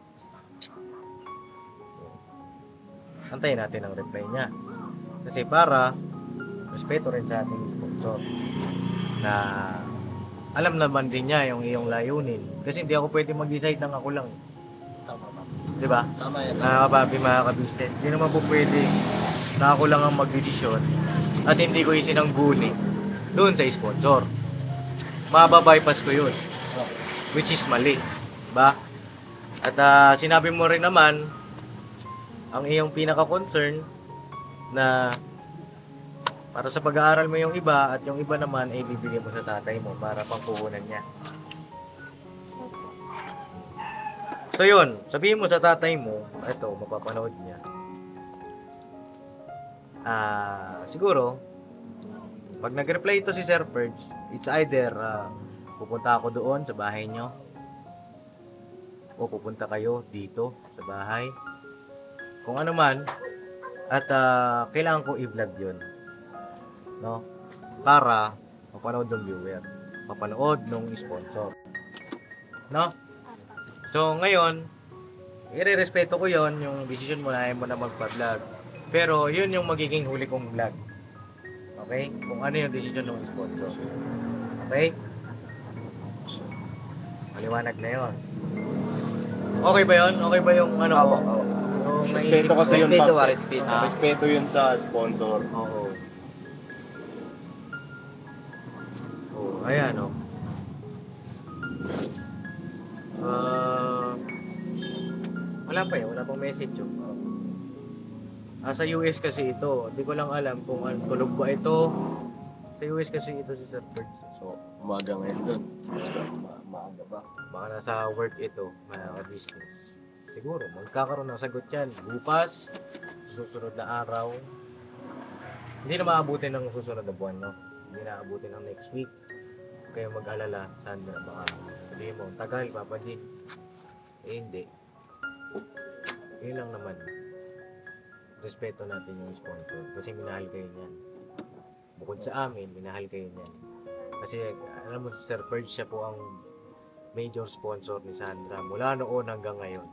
Antayin natin ang reply niya. Kasi para respeto rin sa ating sponsor na alam naman din niya yung iyong layunin. Kasi hindi ako pwede mag-decide ng ako lang. Tama ba? Di ba? Tama yan. Mga kapapi, mga ka-business. Hindi naman po pwede na ako lang ang mag-desisyon at hindi ko isinangguni doon sa sponsor. Mababypass ko yun. Which is mali. Ba? At sinabi mo rin naman ang iyong pinaka-concern na para sa pag-aaral mo yung iba at yung iba naman ay bibigyan mo sa tatay mo para pangpuhunan niya. So yun, sabihin mo sa tatay mo, ito, mapapanood niya. Siguro, pag nag-reply ito si Sir Purge, it's either pupunta ako doon sa bahay nyo o pupunta kayo dito sa bahay. Kung ano man, at kailangan ko i-vlog yun. No? Para mapanood ng viewer, mapanood ng sponsor. No? So ngayon, irerespeto ko yon yung decision mo na ayaw mo na magpa-vlog. Pero yun yung magiging huli kong vlog. Okay? Kung ano yung decision ng sponsor. Okay? Maliwanag na yon. Okay ba yon? Okay ba yung ano? Yung Respeto naisip kasi ko? yun, Respeto Paps. ba? Respeto. Respeto yun sa sponsor. Oo. Oh, ayan oh. Wala pa wala pang message oh. Sa US kasi ito. Hindi ko lang alam kung tulog ba ito. Sa US kasi ito si Sir Birds. So, umaga ngayon dun. Maaga ba? Baka nasa work ito, mga ka-business. Siguro, magkakaroon ng sagot yan. Bukas, susunod na araw. Hindi na maabutin ng susunod na buwan, no? Hindi na aabutin ng next week. Kaya mag-alala, Sandra, baka sabihin mo, tagal, Papa Din. Hindi. Yun lang naman. Respeto natin yung sponsor. Kasi minahal kayo niyan. Bukod sa amin, minahal kayo niyan. Kasi, alam mo, si Sir Purge, siya po ang major sponsor ni Sandra mula noon hanggang ngayon.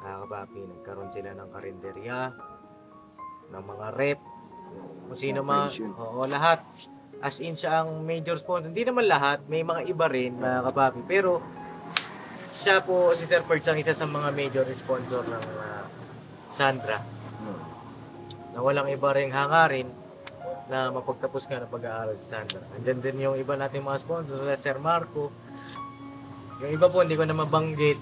Nakakapapi, nagkaroon sila ng karinderya, ng mga rep, kung sino man, oo, lahat. As in, siya ang major sponsor. Hindi naman lahat, may mga iba rin, mga kapapi. Pero, siya po, si Sir Purge, ang isa sa mga major sponsor ng Sandra. Na walang iba ring hangarin na mapagtapos ka ng pag-aaral si Sandra. Andyan din yung iba nating mga sponsors, Sir Marco. Yung iba po, hindi ko na mabanggit.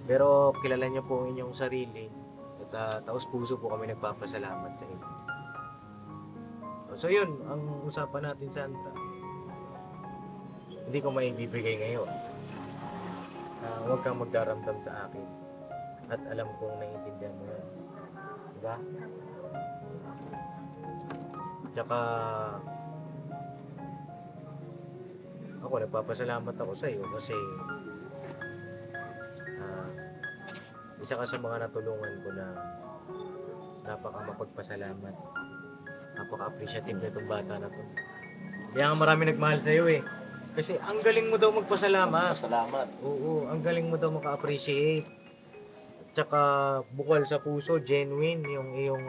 Pero kilala niyo po inyong sarili. At taos puso po kami nagpapasalamat sa inyo. So yun, ang usapan natin, Sandra. Hindi ko maibibigay ngayon. Huwag kang magdaramdam sa akin. At alam kong naiintindihan mo yan. Diba? Tsaka ako nagpapasalamat ako sa iyo kasi isa ka sa mga natulungan ko na napaka mapagpasalamat, napaka appreciative na itong bata na to. Kaya nga marami nagmahal sa iyo kasi ang galing mo daw magpasalamat. Salamat. Oo, ang galing mo daw maka-appreciate. Tsaka bukal sa puso, genuine yung iyong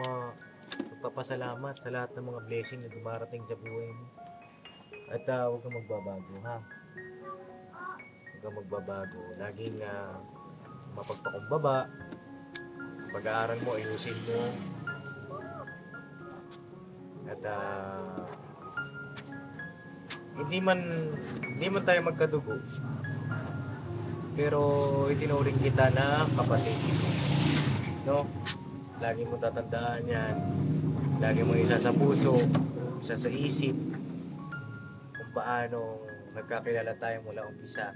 pagpapasalamat sa lahat ng mga blessing na dumarating sa buhay mo. At huwag kang magbabago, ha? Huwag kang magbabago. Laging mapagpakumbaba. Pag-aaral mo, ayusin mo. At hindi man tayo magkadugo. Pero itinuring kita na kapatid. No? Lagi mo tatandaan yan. Lagi mo isa sa puso, isa sa isip. Kung paano nagkakilala tayo mula umpisa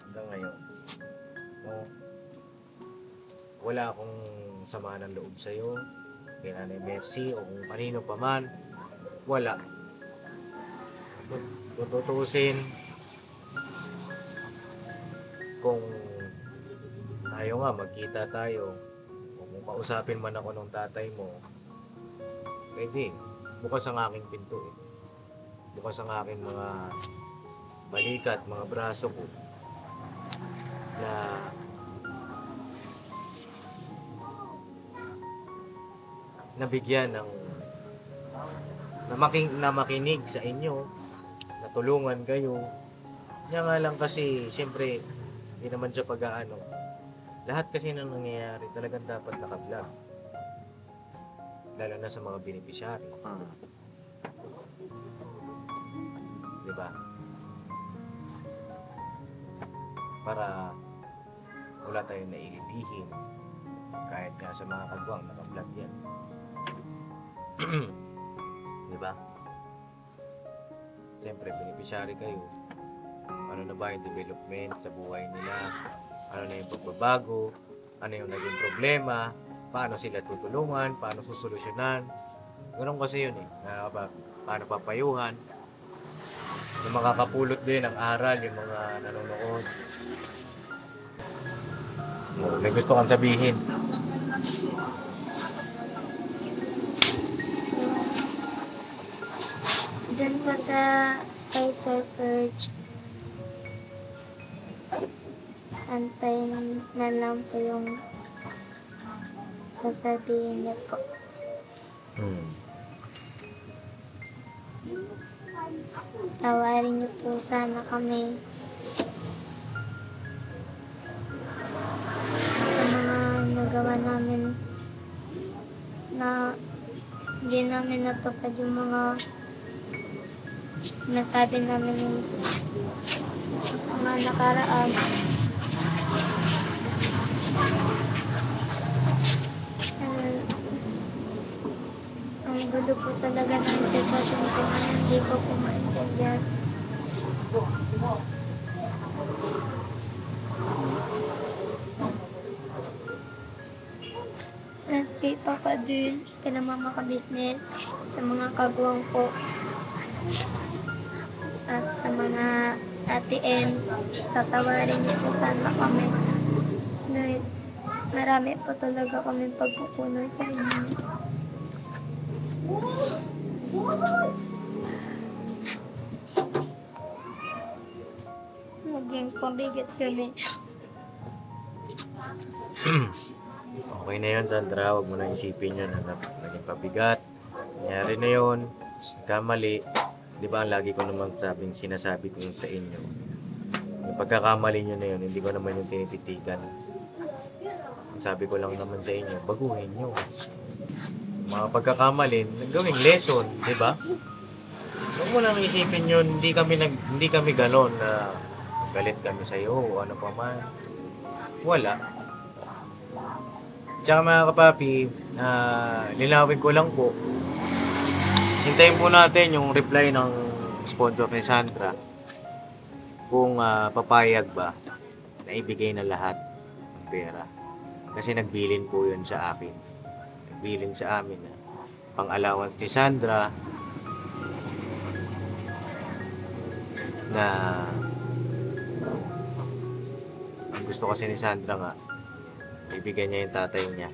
hanggang ngayon. No? Wala akong sama ng loob sa'yo, kay Nanay Mercy o kung kanino pa man. Wala. kung tutuusin, kung tayo nga, magkita tayo, o kung kausapin man ako ng tatay mo, pwede. Bukas ang aking pinto eh. Bukas ang aking mga balikat, mga braso ko na nabigyan ng na makinig sa inyo, natulungan kayo. Kaya nga lang kasi, siyempre, hindi naman siya pag-aano. Lahat kasi nang nangyayari, talagang dapat naka-vlog. Lalo na sa mga beneficiary. Diba? Para wala tayong naililihin. Kahit nga sa mga kagwang, naka-vlog yan. Diba? Siyempre, beneficiary kayo. Ano na ba yung development sa buhay nila? Ano na yung pagbabago? Ano yung naging problema? Paano sila tutulungan? Paano susolusyonan? Ganun kasi yun eh. Paano papayuhan? Yung makakapulot din ng aral, yung mga nanonood. May gusto kang sabihin. Doon po sa kay Sir Purge, antayin na lang po yung sasabihin niya po. Tawarin niyo po sana kami sa mga nagawa namin na hindi namin natupad yung mga sinasabi namin yung mga nakaraan. Ang gulo po talaga ng sitwasyon ko ngayon, hindi ko po maintindihan. At kay Papa Dul, kay Mama Ka-Business, sa mga kagwang po, at sa mga Ate Ems, tatawarin niyo po sana kami. Dahil marami po talaga kami pagpupunoy sa inyo. Maging pabigat kami. Okay na yun, Sandra. Huwag mo na isipin yun na naging pabigat. Nangyari na yun. Kamali. Di ba ang lagi ko naman sinasabi ko yun sa inyo. Yung pagkakamali nyo na yun, hindi ko naman yung tinititigan. Sabi ko lang naman sa inyo, baguhin nyo. Mga pagkakamali, gawing lesson, di ba? Huwag mo lang isipin yun, hindi kami ganon na galit kami sa iyo o ano pa man. Wala. Tsaka mga kapapi, linawin ko lang po. Hintayin po natin yung reply ng sponsor ni Sandra kung papayag ba na ibigay na lahat ng pera. Kasi nagbilin po yun sa akin. Nagbilin sa amin na pang-allowance ni Sandra na ang gusto kasi ni Sandra nga ibigay niya yung tatay niya.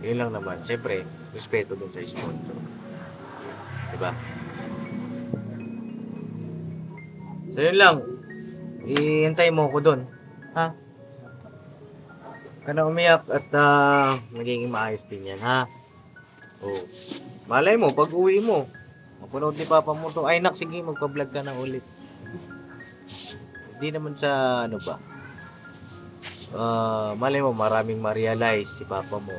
Yun lang naman. Siyempre, respeto dun sa sponsor. Diba? So yun lang. Ihintay mo ko dun. Ha? Ka na umiyak at magiging maayos din yan, ha? Oh. Malay mo, pag uwi mo, mapanood ni Papa mo to. Ay nak, sige, magpa-vlog ka na ulit. Hindi naman sa ano ba? Malay mo, maraming ma-realize si Papa mo.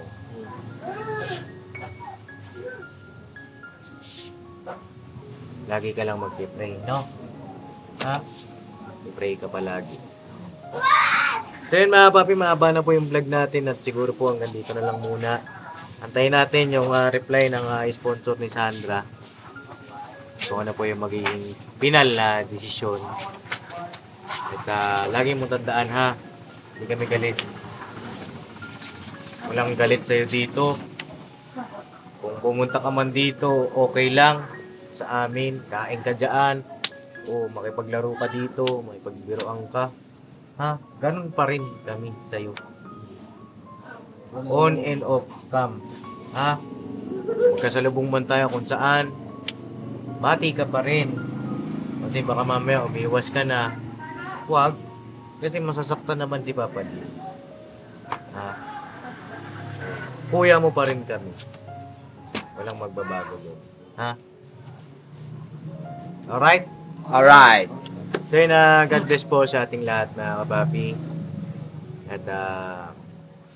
Lagi ka lang mag-pray, no? Ha? Pray ka palagi. So yun mga papi, mahaba na po yung vlog natin at siguro po hanggang dito na lang muna. Antayin natin yung reply ng sponsor ni Sandra. So ano po yung magiging final na desisyon. At lagi mong tandaan ha, hindi kami galit. Walang galit sa'yo dito. Kung pumunta ka man dito, okay lang. sa amin, kain ka dyan, o makipaglaro ka dito, makipagbiroan ka. Ha? Ganun pa rin kami sa'yo. On and off cam. Ha? Magkasalubong man tayo kung saan, bati ka pa rin. Kasi baka mamaya umiwas ka na. Huwag. Kasi masasaktan naman si Papa D. Ha? Kuya mo pa rin kami. Walang magbabago doon. Ha? Alright? Alright. So yun na, God bless po sa ating lahat na kapapi. At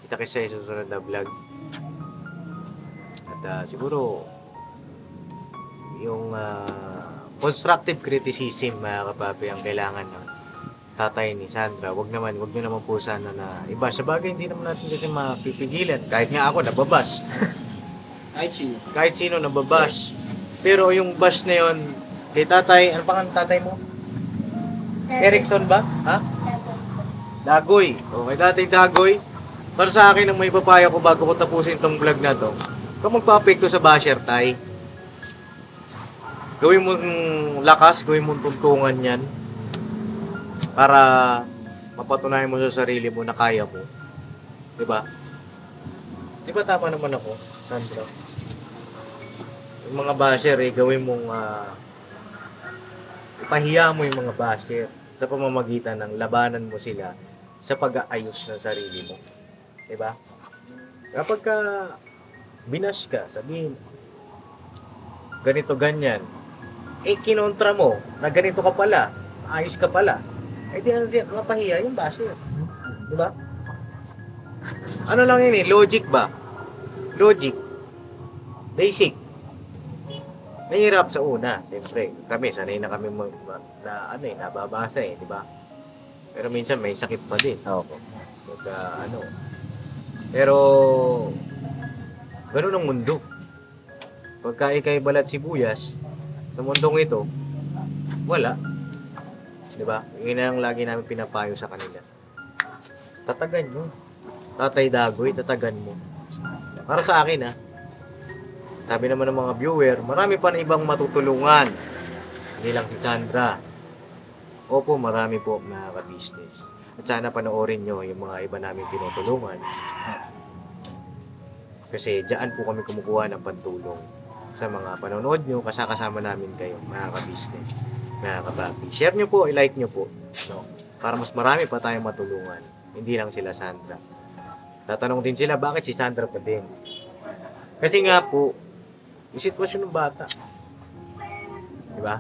kita kayo sa susunod na vlog. At siguro, yung constructive criticism mga kapapi ang kailangan ng tatay ni Sandra. Wag nyo naman po sana na iba. Sa bagay, hindi naman natin kasi mapipigilan. Kahit nga ako, nababas. Kahit sino nababas. Pero yung bus na yun, kay tatay, ano pangalan ng tatay mo? Erickson ba? Ha? Dagoy. O, kay tatay Dagoy. Para sa akin, ang may papaya ko bago ko tapusin tong vlog na to, kung magpa-apekto sa basher, tay, gawin mong lakas, gawin mong tuntungan yan para mapatunayan mo sa sarili mo na kaya mo. Diba? Diba tama naman ako, Sandra? Yung mga basher, gawin mong ipahiya mo yung mga basher sa pamamagitan ng labanan mo sila sa pag-aayos ng sarili mo. Diba? Kapag ka binash ka, sabihin, ganito, ganyan, kinontra mo, na ganito ka pala, ayos ka pala, di mapahiya yung basher. Diba? Ano lang yun logic ba? Logic. Basic. Mahirap sa una, siyempre. Kami, sanay na kami nababasa di ba? Pero minsan may sakit pa din. Okay. Pero, ganun ang mundo. Pagka ikay balat sibuyas, sa mundong ito, wala. Di ba? Yun ang lagi namin pinapayo sa kanila. Tatagan mo. Tatay Dagoy, tatagan mo. Para sa akin, sabi naman ng mga viewer, marami pa na ibang matutulungan. Hindi lang si Sandra. Opo, marami po na ka-business. At sana panoorin nyo yung mga iba namin tinutulungan. Kasi diyan po kami kumukuha ng pantulong sa mga panonood nyo, kasama namin kayo, mga ka-business, mga kapapi. Share nyo po, i-like nyo po. No? Para mas marami pa tayong matulungan. Hindi lang sila Sandra. Tatanong din sila, bakit si Sandra pa din? Kasi nga po, yung sitwasyon ng bata. Diba?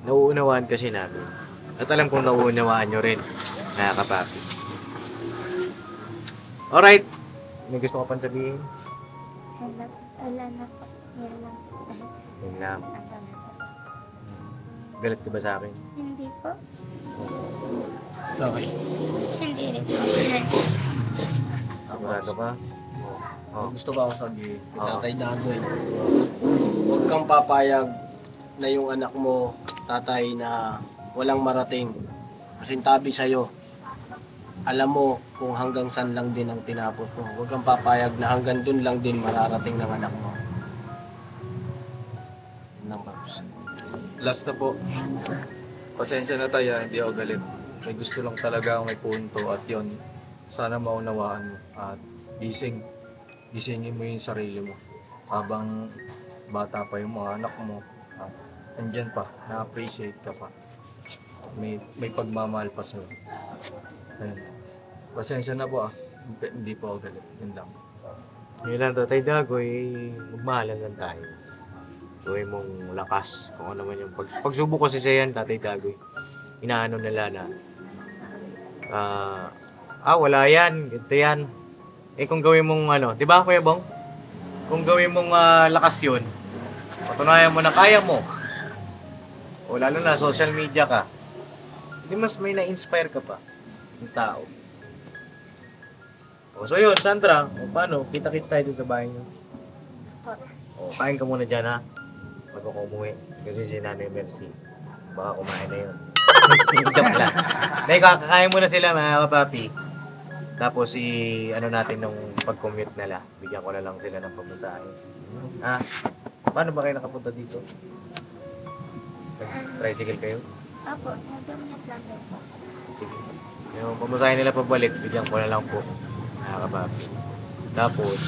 Nauunawaan kasi namin. At alam kong nauunawaan nyo rin, mga kapapi. Alright. May gusto ka pang sabihin? Wala na po. Yan lang po. Yun lang. Ano na po. Galit ka ba sa akin? Hindi po. Okay. Hindi rin po. Sigurado ka? Oh. May gusto ba ako sabihin? Kay Oo. Tatay Dagoy, huwag kang papayag na yung anak mo, tatay, na walang marating. Masintabi sa'yo. Alam mo kung hanggang saan lang din ang tinapos mo. Huwag kang papayag na hanggang dun lang din mararating ng anak mo. Yun lang, Paps. Last na po. Pasensya na tayo, hindi ako galit. May gusto lang talaga akong may punto at yon sana maunawaan mo at gisingin mo yung sarili mo habang bata pa yung mga anak mo at andyan pa, na-appreciate ka pa, may pagmamahal pa sa'yo. Ayun. Pasensya na po hindi po ako galit, yun lang. Yun lang, Tatay Dagoy, magmahalan lang tayo. Gawin mong lakas kung ano man yung pagsubok kasi sa yan, Tatay Dagoy. Inaano nila na wala yan, ganito yan. Kung gawin mong di ba Kuya Bong? Kung gawin mong lakas yun, patunayan mo na kaya mo. O lalo na social media ka, hindi mas may na-inspire ka pa ng tao. O so yun, Sandra, paano? Kita-kits tayo dun sa bahay niyo. O kain ka muna dyan ha. Bago ko umuwi. Kasi si Nanay Mercy, baka kumain na yun. Joke lang. Dahil kakakain muna sila mga kapapi. Tapos natin nung pag-commute nila. Bigyan ko na lang sila ng pamasahe. Ha? Paano ba kayo nakapunta dito? Tricycle kayo? Opo, nag-commute lang din po. Sige. Yung pamasahe nila pabalik, bigyan ko na lang po. Nakakababi. Tapos,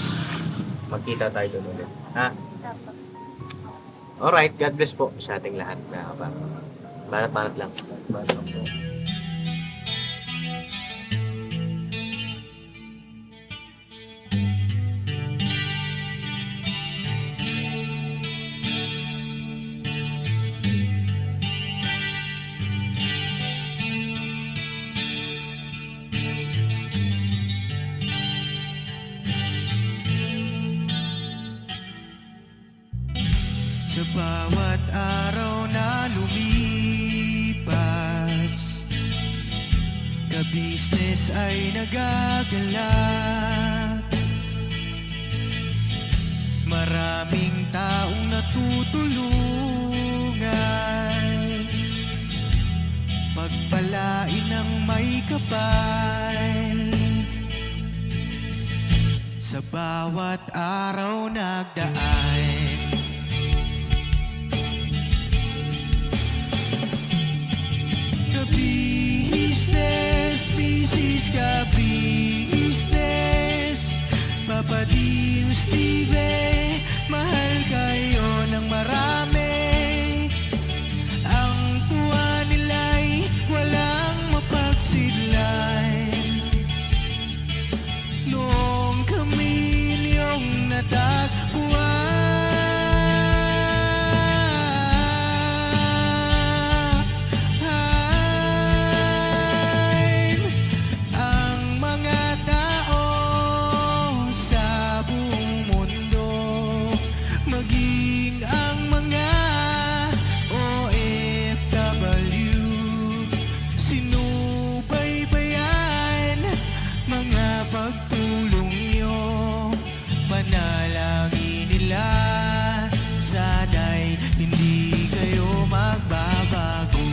magkita tayo doon ulit. Ha? Opo. Alright, God bless po sa ating lahat. Nakakababi. Banat-banat lang. Banat lang po. Sa bawat araw na lumipas, ka-business ay nagagalak. Maraming taong natutulungan, pagpalain ng may kapal. Sa bawat araw nagdaan, ka-business, business ka-business, Papa Dio, Steve, mahal kayo ng marami. Ang tuwa nila'y walang mapagsidlan. Noong kami niyong natagpuan, ang mga tao sa buong mundo, maging ang mga OFW, sinubaybayan mga pagtulong nyo, panalangin nila, sana'y hindi kayo magbabago.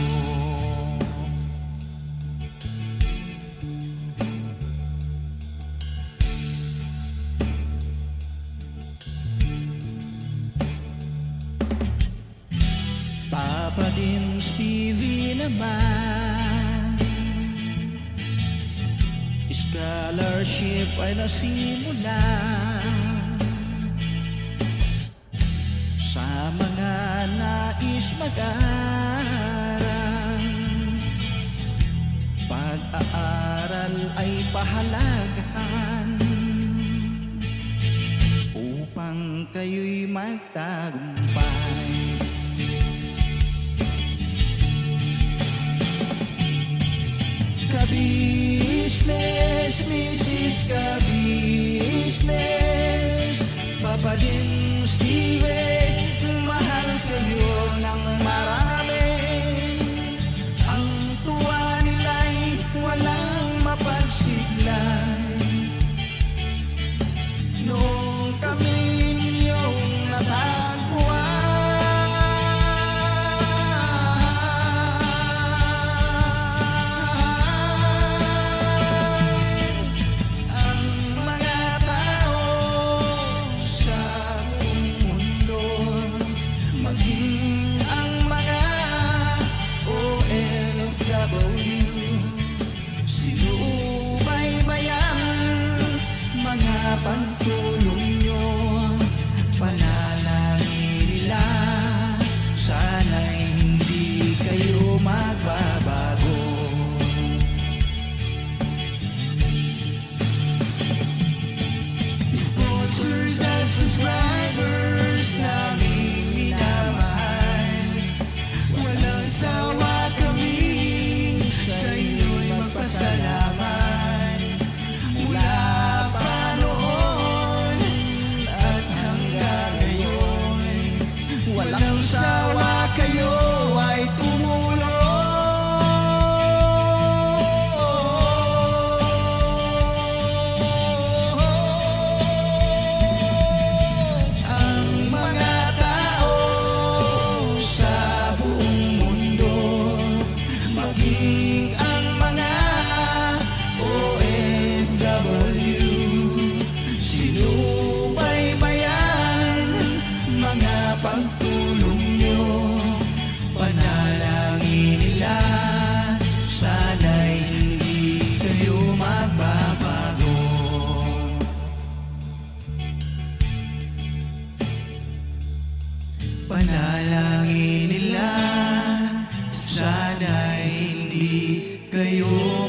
Papa din Stevie naman, scholarship ay nasimula sa mga nais mag-aral. Pag-aaral ay pahalagahan upang kayo'y magtagumpay. Ka-business, Mrs. Ka-business, Papa din Steve, mahal kayo ng marami. Ang tuwa nila'y walang mapagsiglan. Noong kami ninyong natagpuan, ang mga tao sa buong mundo, maging ang mga OFW, sinubaybayan mga pagtulong nyo, panalangin nila, sana'y hindi kayo magbabago. Sponsors at subscribers naming minamahal, walang sawa kami sa inyo'y magpasalamat. Mula pa noon at hanggang ngayon, walang sawa kayo ay tumulong. Ang mga tao sa buong mundo, maging ang mga OFW, sinubaybayan Panalangin nila sana'y hindi kayo